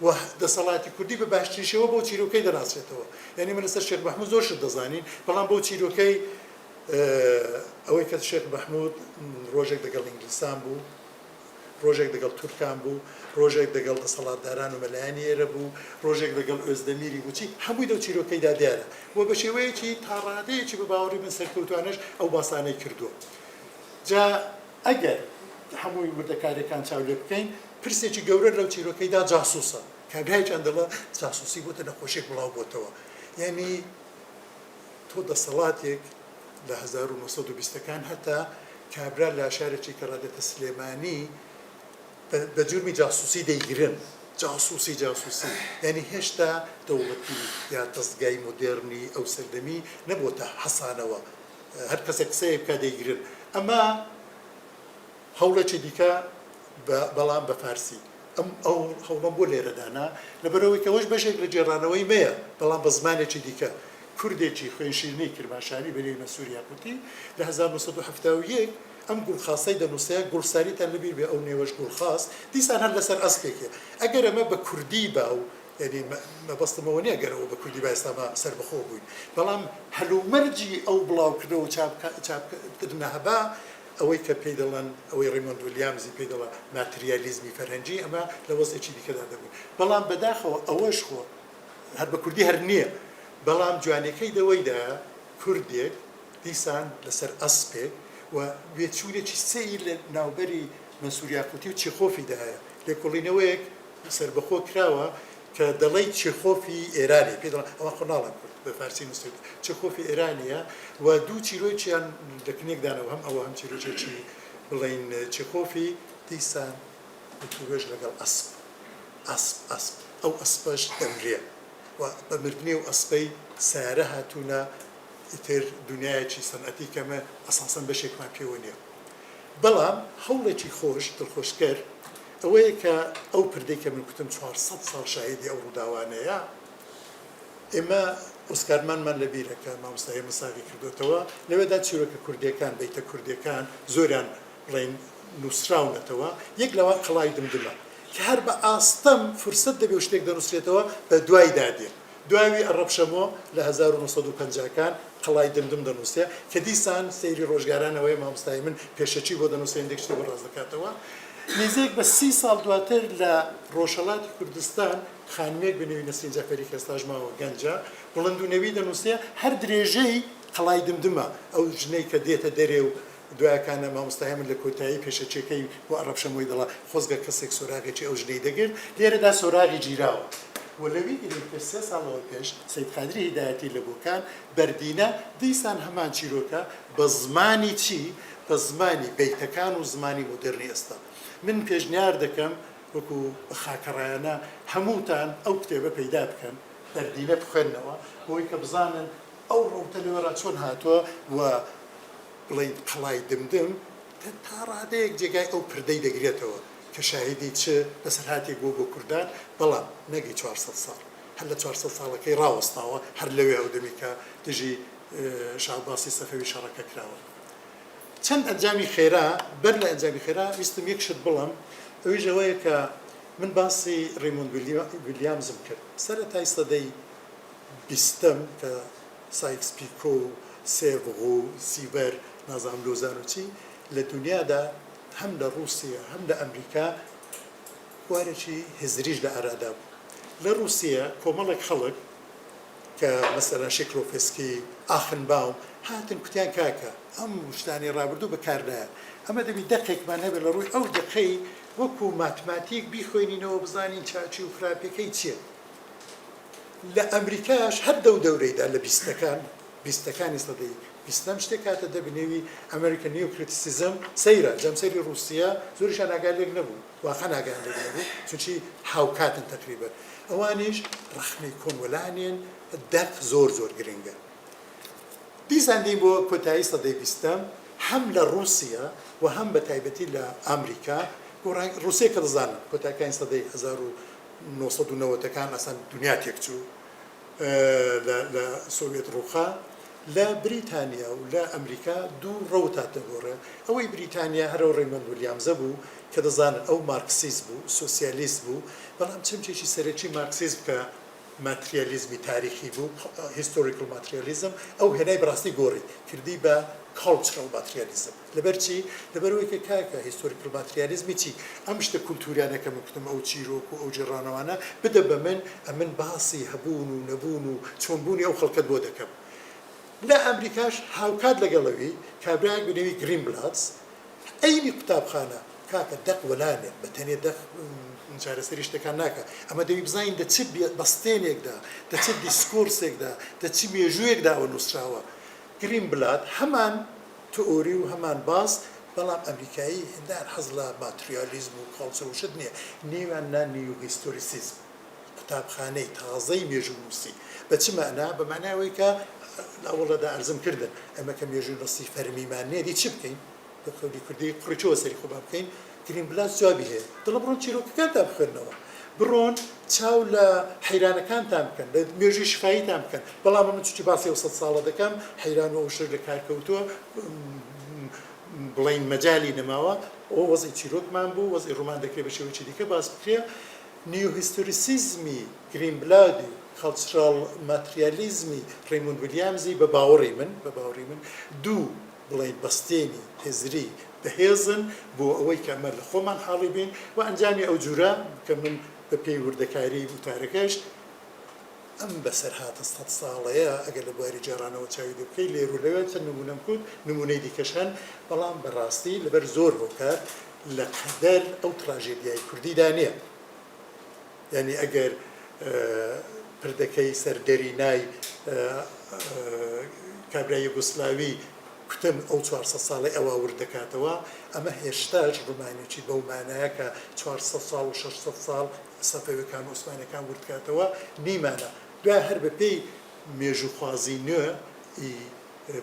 و دەسەڵاتی کوردی بە باشتریشەوە بۆ چیرۆکەی دەناسێتەوە یعنی من لەسەر شێخ مەحموود زۆر شت دەزانین بەڵام بۆ چیرۆکەی ئەوەی کە شێخ مەحموود ڕۆژێک لەگەڵ ئینگلیسان بوو ڕۆژێک لەگەڵ تورکان بوو ڕۆژێک لەگەڵ دەسەڵاتداران و مەلایانی ئێرە بوو ڕۆژێک لەگەڵ ئۆزدەمیری بووچی هەمووی دەو چیرۆکەیدا دیارە و بە شێوەیەکی تاڕادەیەکی بە باوەڕی من سەرکەوتوانش ئەو باسانەی کردووە جا ئەگەر هەمووی وردەکارەکان چاو لێ بکەین پرسێکی گەورە لەو چیرۆکەیدا جاسووسە کابرایان دەڵە جاسووسی بۆتە نەخۆشیێک بڵاو بۆتەوە یعنی تۆ دەسەڵاتێک لە 1920ەکان هەتا کابرا لە شارێکی کە ڕادێتە سلێمانی بە جورمی جاسووسی دەیگرن جاسوسی یعنی هێشتا دەوڵەتی یا دەستگای مدرنی ئەو سەردەمی نەبووتە حەسانەوە هەر کەسێک قسەیە بکە دەیگرن ئەمە هەوڵێکی دیکە بەڵام بە فارسی ئەو هەوڵم بۆ لێرەدانا لەبەرەوەی کە ئەوەش بەشێک لە جێڕانەوەی مەیە بەڵام بە زمانێکی دیکە کوردێکی خوێنشیرنی کرماشانی بەنێوە سووریا کوتی لە 1970 ئەم گوڵخاسەی دەنووسەیە گوڵساریتان لەبیر بێ ئەو نێوەش گوڵخاس دیسان هەر لەسەر ئەسپێکێ ئەگەر ئەمە بە کوردی با و یعنی مەبەستمەوە نییە گەرەوە بە کوردی با ئێستاما سەربەخۆ بووین بەڵام هەلومەرجی ئەو بڵاوکردەوە و چاپکردنە هەبا ئەوەی کە پێی دەڵێن ئەوەی ڕیمۆند ویلیامزی پێی دەڵێ ماتریالیزمی فەرهەنگی ئەمە لە وەزێکی دیکەدا دەبوو بەڵام بەداخەوە ئەوەش خۆ هەر بە کوردی هەر نییە بەڵام جوانەکەی دەوەیدا کوردێک دیسان لەسەر ئەسپێک و وێچوونێکی سەیر لە ناوبەری مەسووریاکوتی و چێخۆفیدا هەیە لێکۆڵینەوەیەک سەربەخۆ کراوە کە دەڵێی چێخۆفی ئێرانی پێ دەڵێن ئەوە خۆناڵم کورد بە فارسی نووسێت چێخۆفی ئێرانیە و دوو چیرۆکیان لە کنێکدانەوە هەم ئەوە هەم چیرۆکێکی بڵین چێخۆفی دیسان بتوێژ لەگەڵ ئەسپ ئەو ئەسپەش دەمرێ و بە مردنی و ئەسپەی سارە هاتوونە ئیتر دنیایەکی سەنعەتی کەمە ئەساسەن بەشێکمان پێوە نییە بەڵام هەوڵێکی خۆش دڵخۆشکەر ئەوەیە کە ئەو پردەی کە من کوتم 400 ساڵ شاهێدی ئەو ڕووداوانەیە ئێمە ئۆسکارمانمان لە بیرەکە مامۆستای مساوی کردوتەوە لەوێدا چیرۆکە کوردیەکان بیتە کوردیەکان زۆریان بڵێن نووسراونەتەوە یەک لەوە قەڵای دمدمە کە هەر بە ئاستەم فرسەت دەبێ شتێک دەنووسرێتەوە بە دوای دادێ دواوی ئەڕەبشەمۆ لە 1950کان قەڵای دمدم دەنووسێ کە دیسان سەیری ڕۆژگارانەوەی مامۆستای من پێشەچی بۆ دەنووسێ هەندێک شتێک بەڕاست دەکاتەوە نزیک بە 30 ساڵ دواتر لە ڕۆژهەڵاتی کوردستان خانمێک بنێوی نەسرین جەفەری کە ئێستاش ماوە گەنجە بڵند و نەوی دەنووسێ هەر درێژەی قەڵای دمدمە ئەو ژنەی کە دێتە دەرێ و دوایەکانە مامۆستای من لە کۆتایی پێشەچیەکەی بۆ ئەڕەبشەمۆی دەڵا خۆزگە کەسێک سۆراغێکی ئەو ژنەی دەگرت لێرەدا سۆراغی گیراوە وەلەوی پێ 3 ساڵەوە پێش سەید قادری هیدایەتی لە بۆکان بەردینە دیسان هەمان چیرۆکە بە زمانی چی بە زمانی بیتەکان و زمانی مدرنی ئێستا من پێشنیار دەکەم وەکو خاکەڕایانە هەمووتان ئەو کتێبە پەیدا بکەن بەردینە بخوێننەوە بۆی کە بزانن ئەو ڕوتە لێوەڕا چۆن هاتووە و بڵین قەڵای دمدم تا ڕادەیەک جێگای ئەو پردەی دەگرێتەوە کە شاهدی چ بەسەرهاتێک بۆ کوردان بەڵام نەگەی 400 ساڵ هەر لە 400 ساڵەکەی ڕاوەستاوە هەر لەوێ ئەو دەمی کە دژی شعباسی سەفەوی شەڕەکە کراوە چەند ئەنجامی خێرا بەر لە ئەنجامی خێرا ویستم یەک شت بڵم ئەویش ئەوەیە کە من باسی ڕیمۆند ویلیامزم کرد سەرەتای سەدەی 20م کە سایکس پیکۆ و سێڤغۆ و سیڤەر نازانم لۆزان و چی لە دنیادا هەم لە رووسیا هەم لە ئەمریکا خوارێکی هزریش لە ئارادا بوو لە رووسیا کۆمەڵێک خەڵک کە مەسەلەن شێکلۆفسکی ئاخنباوم هاتن کوتیان کاکە ئەم شتانی ڕابردوو بەکاردایە ئەمە دەبی دەقێکمان هەبێت لە ڕووی ئەو دقەی وەکو ماتماتیک بیخوێنینەوە بزانین چاچی و خراپەکەی چییە لە ئەمریکاش هەر دەورەیدا لە بیستەکانی سەدەی بیستەم شتێک کاتە دەبنێوی ئەمریکن نیوکریتیسیزم سەیرە جەمسەری رووسیا زۆریشان ئاگادێک نەبوو واقعا ئاگادێک نەبوو چونچی هاوکاتن تقریبا ئەوانیش ڕەخنەی کۆنوەلانێن دەق زۆر گرنگە دیساندی بۆ کۆتایی سەدەی بیستەم هەم لە رووسیا و هەم بە تایبەتی لە ئەمریکا رووسیا کە دەزانن کۆتاکانی سەدەی 1990ەکان ئەسان دنیا تێکچوو لە سۆڤێت ڕووخا لە بریتانیا و لە ئەمریکا دوو ڕەوتاتە گۆڕێ ئەوەی بریتانیا هەرەوە ڕیمۆند ویلیامزە بوو کە دەزانن ئەو مارکسیست بوو سۆسیالیست بوو بەڵام چەمچێکی سەرەکی مارکسیزم کە ماتریالیزمی تاریخی بوو هیستۆریکل ماتریالیزم ئەو هێنای بەڕاستی گۆڕی کردی بە کاڵچرال ماتریالیزم لەبەرچی لەبەرەوەی کە کاکە هیستۆریکل ماتریالیزمی چی ئەم شتە کولتوریانەکە من کوتم ئەو چیرۆک و ئەو جێڕانەوانە بدە بە من باسی هەبوون و نەبوون و چۆنبوونی ئەو خەڵکت بۆ دەکەم لە ئەمریکاش هاوکات لەگەڵەوەی کابراایك بنێوی گرین بلاتس ئەینی قوتابخانە کاکە دەق وەلانێ بە تەنێ دەق چارەسەری شتەکان ناکە ئەمە دەوی بزانین دە چ بەستێنێکدا دە چ دیسکۆرسێکدا دە چ مێژوویەکدا ئەوە نووسراوە گرین بلات هەمان تئۆری و هەمان باس بەڵام ئەمریکایی هێندان حەز لە ماتریالیزم و کاڵچەر و شت نییە نێواننا نیو هیستۆریسیزم قوتابخانەی تازەی مێژوونووسی بە چ مەعنا بە معناوەی کە ئەوڵەدا ئەرزم کردن ئەمە کە مێژووی ڕستی فەرمیمان نێ دی چی بکەین بە قەولی کوردی قڕیچەوە سەری خۆبا بکەین گرین بلاس جوابی هەیە دڵە بڕۆن چیرۆکەکانتان بخوێنەوە بڕۆن چاو لە حەیرانەکانتان بکەن لە مێژوی شفاییتان بکەن بەڵام من چی باسی 100 ساڵە دەکەم حەیرانەوە شر لە کارکەوتووە بڵین مەجای نەماوە ئەو وەزی چیرۆکمان بوو وەزی ڕوومان دەکرێت بە شێوەیەکی دیکە باس بکرێ نیو هیستۆریسیزمی گرین بلادی کەڵچرال ماتریالیزمی ڕێیموند ویلیامزی بە باوەڕی من دوو بڵین بەستێنی هێزری بەهێزن بۆ ئەوەی کە ئەمە لە خۆمان حاڵی بین و ئەنجامی ئەو جورە کە من بە پێی وردەکاری وتارەکەش ئەم بەسەرهاتە 100 ساڵەیە ئەگەر لە بواری جێڕانەوە چاوی دەبکەی لێرو لەوێ چەند نمونەم کورد نمونەی دیکەش هەن بەڵام بەڕاستی لەبەر زۆر بۆکار لە قەدەر ئەو تراژێدیای کوردیدا نییە یعنی ئەگەر پردەکەی سەردەرینای کابرای یوگۆسلاوی کوتم ئەو 400 ساڵی ئەوە وردەکاتەوە ئەمە هێشتاش ڕوومانێکی بەو مانایە کە 400 ساڵ و 600 ساڵ سەفەویەکان و عوسمانیەکان وردکاتەوە نیمانە دوای هەر بە پێی مێژوخوازی نوێ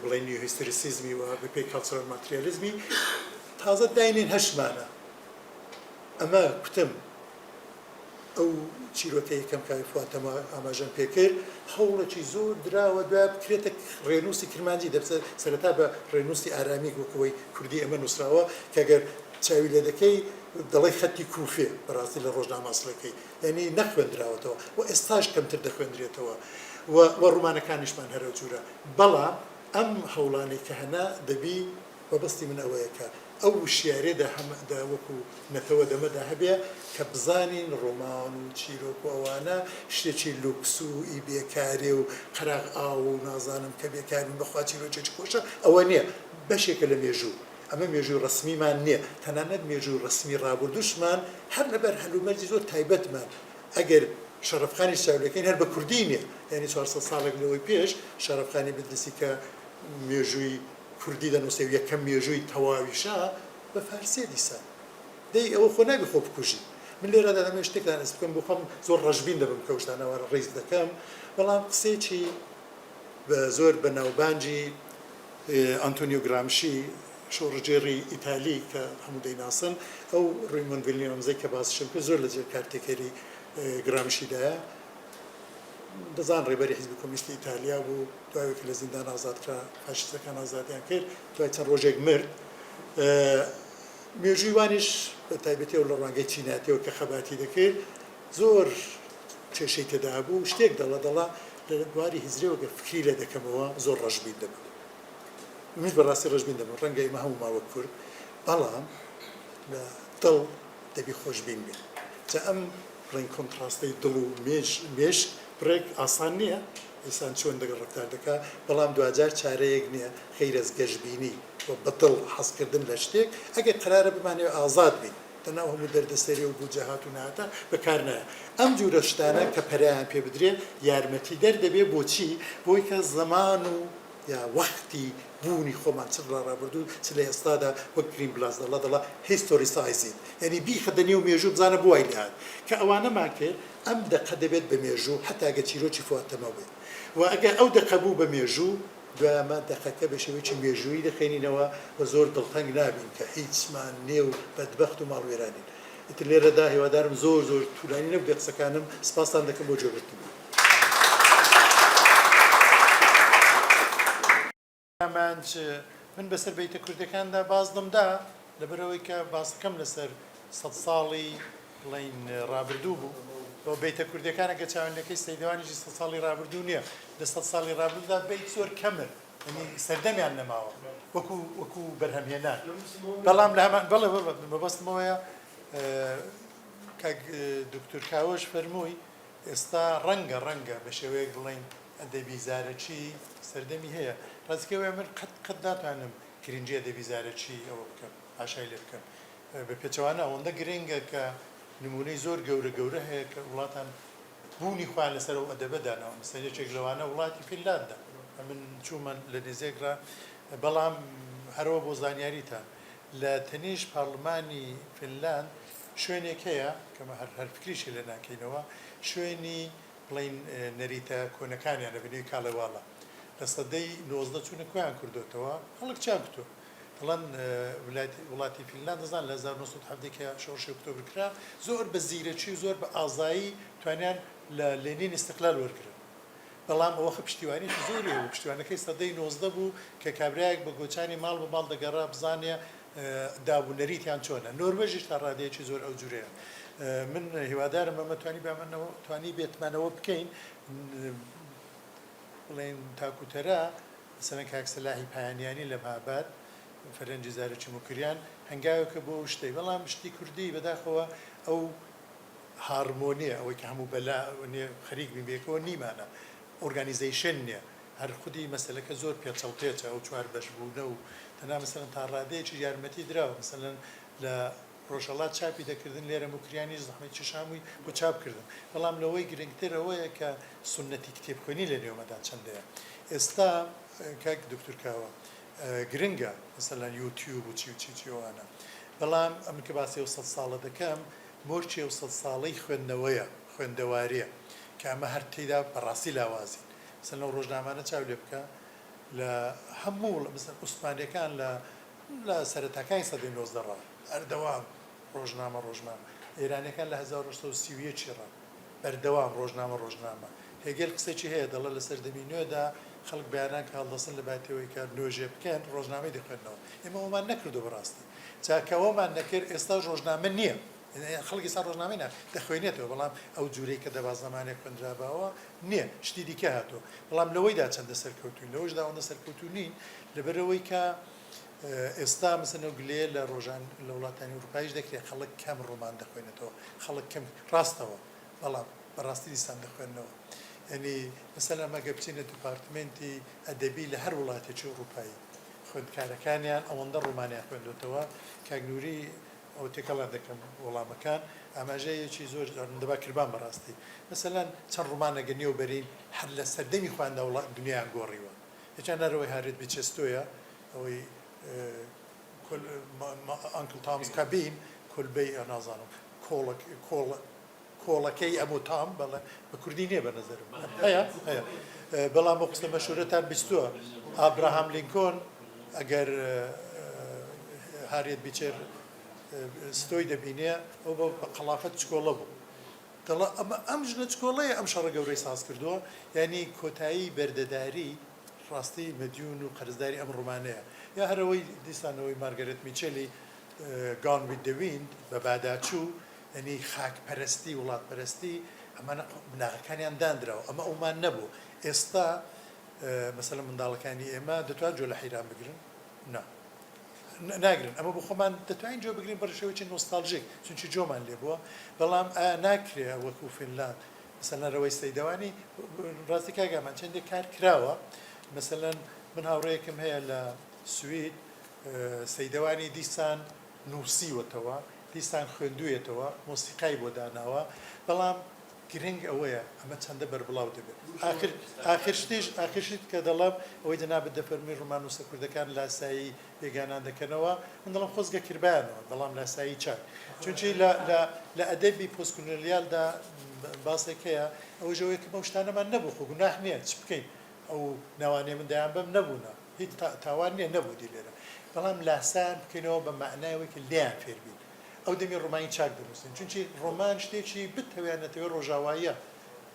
بڵێ نیو هیستۆریسیزمی و بە پێی کاڵچەرال ماتریالیزمی تازە داینین هەشمانە ئەمە کوتم ئەو چیرۆکە یەکەم کاوی فواتەمە ئاماژەم پێکرد هەوڵێکی زۆر دراوە دوای بکرێتە ڕێنووسی کرمانجی دەبسە سەرەتا بە ڕێنووسی ئارامی وەکەوەی کوردی ئەمە نووسراوە کە ئەگەر چاوی لێ دەکەی دەڵی خەتی کوفێ بەڕاستی لە ڕۆژنامە ئەسڵەکەی یعنی نەخوێندراوەتەوە و ئێستاش کەمتر دەخوێندرێتەوە و ڕوومانەکانیشمان هەرە جوورە بەڵام ئەم هەوڵانەی کە هەنا دەبی وەبەستی من ئەوەیە کە ئەو شیارێدا هەمەدا وەکو نەتەوە دەمەدا هەبێ کە بزانین ڕۆمان و چیرۆک و ئەوانە شتێکی لوکس و ئیبێکارێ و قەراغ ئاو و نازانم کە بێکارین بەخوا چیرۆکێکی خۆشە ئەوە نییە بەشێکە لە مێژوو ئەمە مێژووی ڕسمیمان نییە تەنانەت مێژووی ڕسمی ڕابردوشمان هەر لەبەر هەلومەرجی زۆر تایبەتمان ئەگەر شەرەفخانی چاولەکەین هەر بە کوردی نییە یعنی 400 ساڵێک لەوەی پێش شەرەفخانی بدرسی کە مێژووی کوردی دەنووسێ یەکەم مێژووی تەواویشە بە فارسیە دیسان دەی ئەوە خۆ نابی خۆ بکوژی من لێرەدا دەمێ شتێکدان ئەس بکەم بۆ خۆم زۆر ڕەشبین دەبم کەوشتانەوە ڕێز دەکەم بەڵام قسێکی زۆر بە ناوبانجی ئەنتۆنیۆ گرامشی شۆڕژێڕی ئیتالی کە هەموو دەیناسن ئەو ڕێیموند ویلیامزەی کە باسشم کرد زۆر لەجێ کارتێکەری گرامشیدایە دەزان ڕێبەری حیزبی کۆمیستی ئیتالیا بوو دوایەوە کە لە زیندان ئازادکرا فاشیستەکان ئازادیان کرد دوای چەند ڕۆژێک مرد مێژووی وانیش بە تایبەتیەوە لە ڕوانگەی چیناتیەوە کە خەباتی دەکرد زۆر کێشەی تێدا بوو شتێک دەڵا لە بواری هیزرەوە کە فکری لێ دەکەمەوە زۆر ڕەشبین دەبم من بەڕاستی ڕەشبین دەبم ڕەنگە ئێمە هەموو ماوە کورد بەڵام لە دڵ دەبی خۆشبین بێت جا ئەم ڕێن کۆنتراستەی دڵ و مێش بڕێک ئاسان نییە ئێسان چۆن دەگەڵ ڕفتار دەکات بەڵام دوجار چارەیەک نییە خەیرەز گەشببینی بەدڵ حەزکردن لە شتێک ئەگەر قرارە بمانێ ئازاد بین تەناو هەموو دەردەسەری و بوجەهات و نهاتە بەکار نایە ئەم جورە شتانە کە پەرایان پێ بدرێت یارمەتی دەردەبێ بۆچی بۆی کە زەمان و یا وەختی بوونی خۆمان چ لە ڕابردوو چ لە ئێستادا وەک گرین بلاس دەڵا هیستۆریسایزین یعنی بیخەدە نێو مێژوو بزانە بوای لات کە ئەوانەمان کرد ئەم دەقە دەبێت بە مێژوو حتا ئەگە چیرۆکی فواتەمە بێت و ئەگەر ئەو دەقە بوو بە مێژوو دوامە دەقەکە بە شێوەیەکی مێژووی دەخێنینەوە بە زۆر دڵتەنگ نابین کە هیچمان نێ و بەدبەخت و ماڵوێرانین ئیتر لێرەدا هیوادارم زۆر توولانی نەبوو قسەکانم سپاسان دەکەم بۆ جۆگرتن من بەسەر بەیتە کوردەکاندا باز دەمدا لەبەرەوەی کە باسەکەم لەسەر 100 ساڵی بڵین ڕابردوو بوو بۆ بەیتە کوردەکانەکە چاوەنەکەی سەیدەوانیشی 100 ساڵی ڕابردوو نییە لە 100 ساڵی ڕابردوودا بەیت زۆر کەمن سەردەمیان نەماوە وەکو بەرهەمهێنان بەڵام لە هەمان بەڵێ مەبەستمەوەیە کە دکتۆر کاوەش فەرمووی ئێستا ڕەنگە بە شێوەیەک بڵین ئەدەبی زارەکی سەردەمی هەیە ڕاستیکەوەی من قەت ناتوانم گرنگی ئەدەبی زارەکی ئەوە بکەم ئاشای لێ بکەم بە پێچەوانە ئەوەندە گرنگە کە نمونەی زۆر گەورە هەیە کە وڵاتان بوونی خوان لەسەر ئەو ئەدەبەدانەوە مەسەلێکێک لەوانە وڵاتی فینلاندا من چوومە لە نێزێکرا بەڵام هەرەوە بۆ زانیاریتان لە تەنیش پارلمانی فنلاند شوێنێک هەیە کەمە هەر فکریشی لە ناکەینەوە شوێنی بڵین نەریتە کۆنەکانیان لە بنەوەی کاڵەواڵە لە سەدەی 19 چوونە کۆیان کردوتەوە هەڵک چیان کردو دەڵێن وڵاتی فینلاند دەزان لە 1970 شۆڕشی ئۆکتۆبر کرا زۆر بە زیرەکی و زۆر بە ئازایی توانیان لە لێنین استقلال وەرگرن بەڵام ئەوە پشتیوانی زۆری و پشتیوانەکەی سەدەی 19 بوو کە کابراایەک بە گۆچانی ماڵ بە ماڵ دەگەڕا بزانێ دابوونەریتیان چۆنە نۆروێژیش تا ڕادەیەکی زۆر ئەو جوورەیە من هیوادارم ئەمە توانی بێتمانەوە بکەین بڵێن تاکوتەرە مثلەن کاکسەلاحی پایانیانی لە مابات فەرەنجی زارەکی موکریان هەنگاوێکە بۆ شتەی بەڵام شتی کوردی بەداخەوە ئەو هارمۆنیە ئەوەی کە هەموو بەلا خەریک بین بێکەوە نیمانە ئۆرگانیزیشن نییە هەر خودی مەسلەکە زۆر پێچەڵپێچە ئەو چوار بەش بوونە و تەنها مەسەلەن تا ڕادەیەکی یارمەتی درراوە مەسەلەن لە ڕۆژەڵات چاپی دەکردن لێرە موکریانی زەحمەتی چشامی بۆ چاپکردن بەڵام لەوەی گرنگتر ئەوەیە کە سنەتی کتێبخوێنی لە نێومەدا چەندەیە ئێستا کاک دکتور کاوە گرنگە مەسەلەن یوتیوب و چیوانە بەڵام ئەم کە باسی 100 ساڵە دەکەم مۆرچی 100 ساڵەی خوێندنەوەیە خوێندەواریە کە ئەمە هەر تێدا بەڕاستی لاوازین مثلا لەو ڕۆژنامانە چاو لێ بکە لە هەموو مثلا عوسمانیەکان لە سەرەتاکانی سەدەی 19 ڕ ئەردەوام ڕۆژنامە ئێرانەکان لە 1930 چیڕە بەردەوام ڕۆژنامە هێگەل قسێکی هەیە دەڵە لە سەردەمی نوێدا خەڵک بەیانان کە هەڵدەسن لە باتەوەی کار نوێژێ بکەن ڕۆژنامەی دەخوێنەوە ئێمە ئەومان نەکردو بەڕاستی چاکەوەمان نەکرد ئێستا ڕۆژنامە نییە خەڵکی سا ڕۆژنامەی دەخوێنێتەوە بەڵام ئەو جوورەی کە دەبا زەمانێک خوێنراباوە نییە شتی دیکە هاتووە بەڵام لەوەیدا چەندە سەرکەوتوین لەوەشدا ئەوەندە سەرکەوتوونین لەبەرەوەی کە ئێستا مەسەن و گلێ لە ڕۆژان لە وڵاتانی ئەوروپایش دەکرێت خەڵک کەم ڕۆمان دەخوێنێتەوە خەڵک کەم ڕاستەوە بەڵام بەڕاستی دیسان دەخوێنەوە ینی مەسەلا ئەمەگە بچینە دیپارتمنتی ئەدەبی لە هەر وڵاتێکی ئەوروپایی خوێندکارەکانیان ئەوەندە ڕۆمانیان خوێندوتەوە کاگنووری ئەو تێکەڵان دەکەم وەڵامەکان ئاماژەیەکی زۆر دەبا کردبان بەڕاستی مەسەلەن چەند ڕۆمانەگە نێو بەرین هەر لە سەردەمی خواندا وڵات دنیایان گۆڕیوە یەکیان نەرەوەی هارێت بچێستۆیە ئەوەی ئەنکل تامز کابین کولبەی نازانم کۆڵەکەی ئەمە تام بەڵێ بە کوردی نییە بە نەزەرم هەیە بەڵام ئەو قسە مەشهورەتان بیستووە ئابراهام لینکۆن ئەگەر هارێت بیچێر ستۆی دەبینێ ئەو بە قەڵافەت چکۆڵە بوو دەڵێ ئەمە ئەم ژنە چکۆڵەیە ئەم شەڕە گەورەی ساز کردووە یعنی کۆتایی بەردەداری ڕاستی مەدیون و قەرزداری ئەم ڕۆمانەیە یا هەرەوەی دیسانەوەی مارگەرێت میچێلی گان ویت دە ویند بە باداچوو ینی خاکپەرستی وڵاتپەرستی ئەمانە بناغەکانیان دانراوە ئەمە ئەومان نەبوو ئێستا مەسەلە منداڵەکانی ئێمە دەتوان جۆ لە حیران بگرن ناگرن ئەمە بۆ خۆمان دەتوانین جۆ بگرین بە ڕێشەوەی نۆستالژیک چونکی جۆمان لێ بووە بەڵام ناکرێ وەکو فینلاند مەسەلەن ڕەوەی سەیدەوانی ڕاستی کاگامان چەندێک کار کراوە مەسەلەن من هاوڕەیەکم هەیە لە سوید سەیدەوانی دیسان نووسیوەتەوە دیسان خوێندوویەتەوە مۆسیقای بۆ داناوە بەڵام گرنگ ئەوەیە ئەمە چەندە بەربڵاو دەبێت ئاخرشت کە دەڵام ئەوەی جەنابەت دەفەرمی ڕۆمان و سەکوردەکان لاسایی بێگانان دەکەنەوە من دەڵم خۆزگە کربیانەوە بەڵام لاسایی چاک چونچی لە ئەدەبی پۆستکۆلۆنیالدا باسێک هەیە ئەوە ژەوەیە کە ئەو شتانەمان نەبوو خۆ گوناح نییە چ بکەین ئەو ناوانێ مندایان بەم نەبوونە هیچ تاوان نییە نەبوو لێرە بەڵام لاسان بکەینەوە بە معنایەوەی کە لیان فێربین ئەو دەمی ڕۆمانی چاک دەنووسین چونکی ڕۆمان شتێکی بتەوێنێتەوە ڕۆژاواییە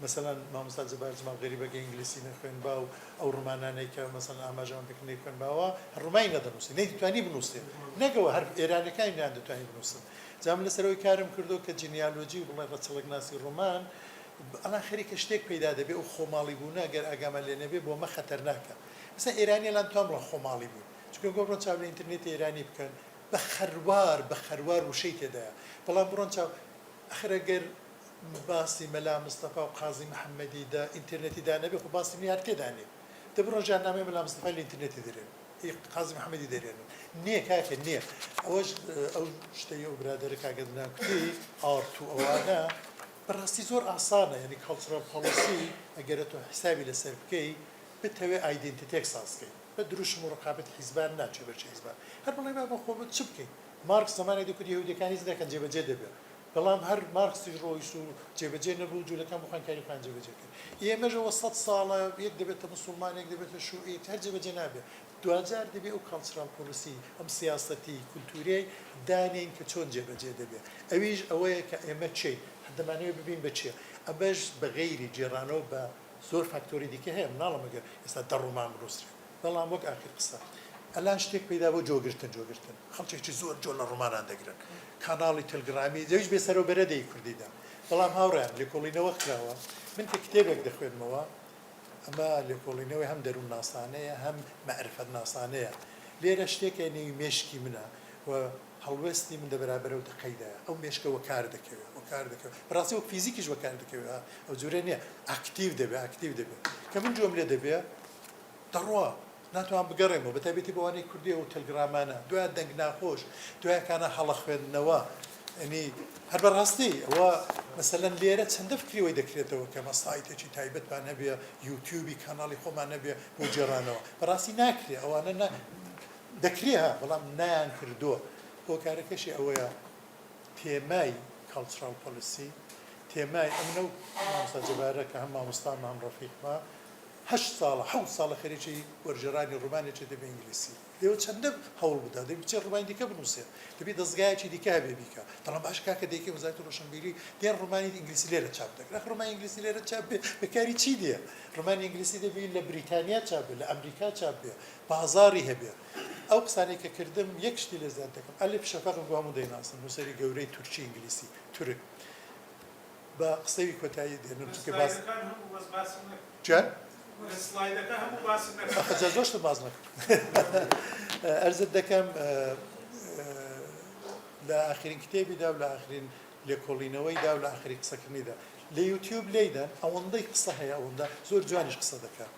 مثلا مامۆستا جەبار جەمال غەریبەگە ئینگلیسی نەخوێن با و ئەو ڕۆمانانەی کە مثلا ئاماژەوان پێکردنی خوێن باوە ڕۆمانی نەدەنووسین نەیتوانی بنووسێت نەگەوە هەر ئێرانەکانی نیان دەتوانی بنووسن جام لەسەرەوەی کارم کردو کە جینیالۆجی بڵێ ڕەچەڵک ناسی ڕۆمان ئەڵا خەریکە شتێک پەیدا دەبێت و خۆماڵی بوونە ئەگەر ئاگامە لێ نەبێ بۆ مە خەتەرناکە مثلا ئێرانی لەن توان بڵێن خۆماڵی بوون چونکە گۆڕۆ چاو لە ئینترنێتی ئێرانی بکەن بە خەروار وشەی تێدایە بەڵام بڕۆن چاو ئەخرەگەر باسی مەلا مستەفا و قازی محەممەدی دا ئینترنێتی دا نەبێ خۆ باسی نیار تێدانێ دەبڕۆ ژیاننامەی مەلا مستەفا لە ئینترنێتی دەرێن قازی محەممەدی دەرێنن نییە کاکە نییە ئەوەش ئەو شتەی ئەو برادەرە کاگەدنان کوتی ئارت و ئەوانە بەڕاستی زۆر ئاسانە یعنی کەڵچرال پۆلیسی ئەگەرە تۆ حسابی لەسەر بکەی بتەوێ ئایدنتیتێک سازکەی بە دروش و ڕقابەت حیزبان ناچێت بەرچ حیزبان هەر بڵێ با بە خۆمت چ بکەین مارکس زمانی دەکرد یهودیەکانی هیچ نەکەن جێبەجێ دەبێت بەڵام هەر مارکسیش ڕۆیشت و جێبەجێ نەبوو جوولەکان بخوانکاری خۆیان جێبەجێ کرد ئێمەژەوە 100 ساڵە یەک دەبێتە مسلمان یەک دەبێتە شوعیت هەر جێبەجێ نابێت دوجار دەبێت ئەو کالچرال پۆلیسی ئەم سیاسەتی کولتوریای دانین کە چۆن جێبەجێ دەبێت ئەویش ئەوەیە کە ئێمە چی دەمانەوێت ببین بە چیە ئەبەش بە غەیری جێرانەوە بە زۆر فاکتۆری دیکە هەیە مناڵە مەگەر ئێستا دەڕوومان بنووسرێت بەڵام وەک ئاخر قسە ئەلان شتێک پیدا بۆ جۆگرتن خەڵکێکی زۆر جۆ لە ڕوومانان دەگرن کاناڵی تەلگرامی دەویش بێسەرەوە بەرەدەی کوردیدا بەڵام هاوڕیان لێکۆڵینەوە کراوە من کە کتێبێک دەخوێنمەوە ئەمە لێکۆڵینەوەی هەم دەروون ناسانەیە هەم مەعرفەت ناسانەیە لێرە شتێکە نێوی مێشکی منە و هەڵوێستی من دەبەرابەرە و دەقەیدایە ئەو مێشکە وەکار دەکەوێت وەکار دەکەوێت بەڕاستی وەک فیزیکیش وەکار دەکەوێت ئەو جورە نییە ئاکتیو دەبێت کە من جۆم لێ دەبێت دەڕوا ناتوان بگەڕێمەوە بەتابێتی بەوانەی کوردی و تەلگرامانە دوای دەنگ ناخۆش دوایەکانە هەڵە خوێندنەوە ینی هەر بەڕاستی ئەوە مەسەلەن لێرە چەندە فکریەوەی دەکرێتەوە کە مەسایتێکی تایبەتمان هەبێ یوتیوبی کاناڵی خۆمان نەبێ بۆ جێڕانەوە بەڕاستی ناکرێ ئەوانە دەکرێها بەڵام نایان کردووە هۆکارەکەشی ئەوەیە تێمای کالچرال پۆلیسی تێمای ئەمنە و مامۆستا جەبارە کە هەم مامۆستامان هەم ڕەفیقما 8 ساڵە 7 ساڵە خەریکی وەرجێڕانی ڕوومانێکی دەبێ ئینگلیسی لێوە چەندە هەوڵ بدا دەبێت بچێت ڕوومانی دیکە بنووسێ دەبێت دەستگایەکی دیکە هەبێ بیکە دەڵام باش کاکە دەیکە وەزارەتی ڕۆشنبیری دێن ڕوومانی ئینگلیسی لێرە چاپ دەکرێت ڕوومانی ئینگلیسی لێرە چاپ بێ بەکاری چی دێ ڕوومانی ئینگلیسی دەبێت لە بریتانیا چاپ بێ لە ئەمریکا چاپ بێ بازاری هەبێ ئەو قسانەی کە کردم یەک شتی لە زیاد دەکەم ئەلف شەفەقم بۆ هەموو دەیناسم نووسەری گەورەی تورکی ئینگلیسی تورک بە قسەوی کۆتایی دێنم چونکە باس جان زۆشتم باز نەکەم ئەرزت دەکەم لە ئاخرین کتێبیدا و لە ئاخرین لێکۆڵینەوەیدا و لە ئاخری قسەکردنیدا لە یوتیوب لێدەن ئەوەندەی قسە هەیە ئەوەندە زۆر جوانیش قسە دەکات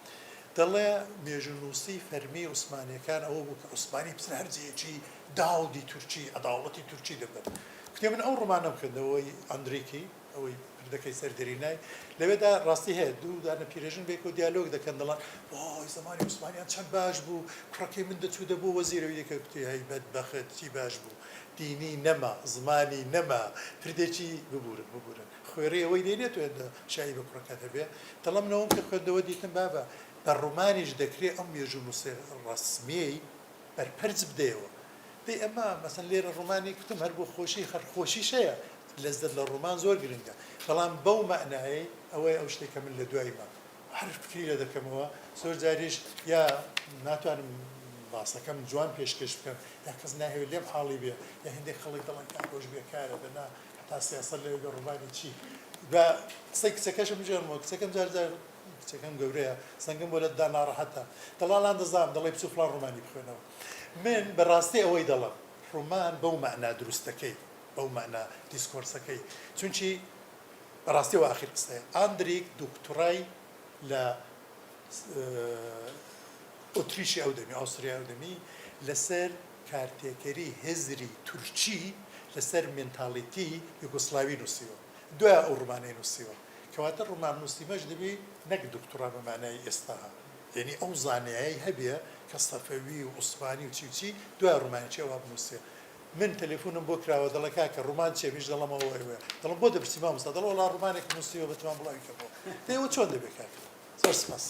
دەڵێ مێژونووسی فەرمی عوسمانیەکان ئەوە بوو کە عوسمانی بچنە هەرجەیەکی داودی تورکی ئەداوڵەتی تورکی دەبێت کتێب من ئەو ڕۆمانەم کردەوەی ئەندریکی ئەوەی پردەکەی سەردەرینای لەوێدا ڕاستی هەیە دوو دانە پیرێژن بێک و دیالۆگ دەکەن دەڵان وای زمانی عوسمانیان چەند باش بوو کوڕەکەی من دەچوو دەبوو وەزیرەوەی دەکە کوتی هەی بەدبەخت چی باش بوو دینی نەما زمانی نەما پردێکی ببورن خوێڕی ئەوەی دێنێتوێ شایی بە کوڕەکەت هەبێ دەڵام نەوەم کە خوێندەوە دیتم بابە بە ڕوومانیش دەکرێت ئەم مێژوونووسی ڕەسمیەی بەرپەرج بدەیەوە دەی ئەمە مەسەن لێرە ڕوومانی کوتم هەر بۆ خۆشی خەرخۆشیش هەیە لەزدەت لە ڕوومان زۆر گرنگە بەڵام بەو معنایە ئەوەی ئەو شتێکە من لە دوایمە هەر فکری لە دەکەمەوە زۆر جاریش یا ناتوانم باسەکەم جوان پێشکەش بکەم یا کەس ناهێوێت لێم حاڵی بێ یا هەندێک خەڵک دەڵێن کاکۆش بێکارە بەنا هەتا سیاسەت لەوێ بە ڕوومانی چی بە قسەی کچەکەشم بژێرمەوە کچەکەم جارجار کچەکەم گەورەیە سەنگم بۆ لەتدا ناڕەحەتە دەڵاڵان دەزانم دەڵێ بچوو فڵان ڕوومانی بخوێنەوە من بەڕاستی ئەوەی دەڵم ڕوومان بەو مەعنا دروستەکەی بەو مەعنا دیسکۆرسەکەی چونچی بەڕاستی و ئاخر قسەیە ئاندریک دکتۆرای لە ئۆتریشی ئەو دەمی ئەوستریا ئەو دەمی لەسەر کارتێکەری هێزری تورکی لەسەر مێنتاڵیتی یوگۆسلاوی نووسیوە دوای ئەو ڕوومانەی نووسیوە کەواتە ڕوومان نووسیمەش دەبێ نەک دکتۆرا بە مانای ئێستاها یعنی ئەو زانایای هەبێ کە سەفەوی و عوسمانی و چی دوای ڕوومانێکی ئەوە بنووسێ من تەلێفۆنم بۆ کراوە دەڵێ کاکە ڕوومان چێ میش دەڵەمەوە وێ دەڵم بۆ دەپرسی مامۆستا دەڵێ وەڵا ڕوومانێک نووسیوە بەتوان بڵاوی کەمەوە دەیەوە چۆن دەبێت کاکە زۆر سپاس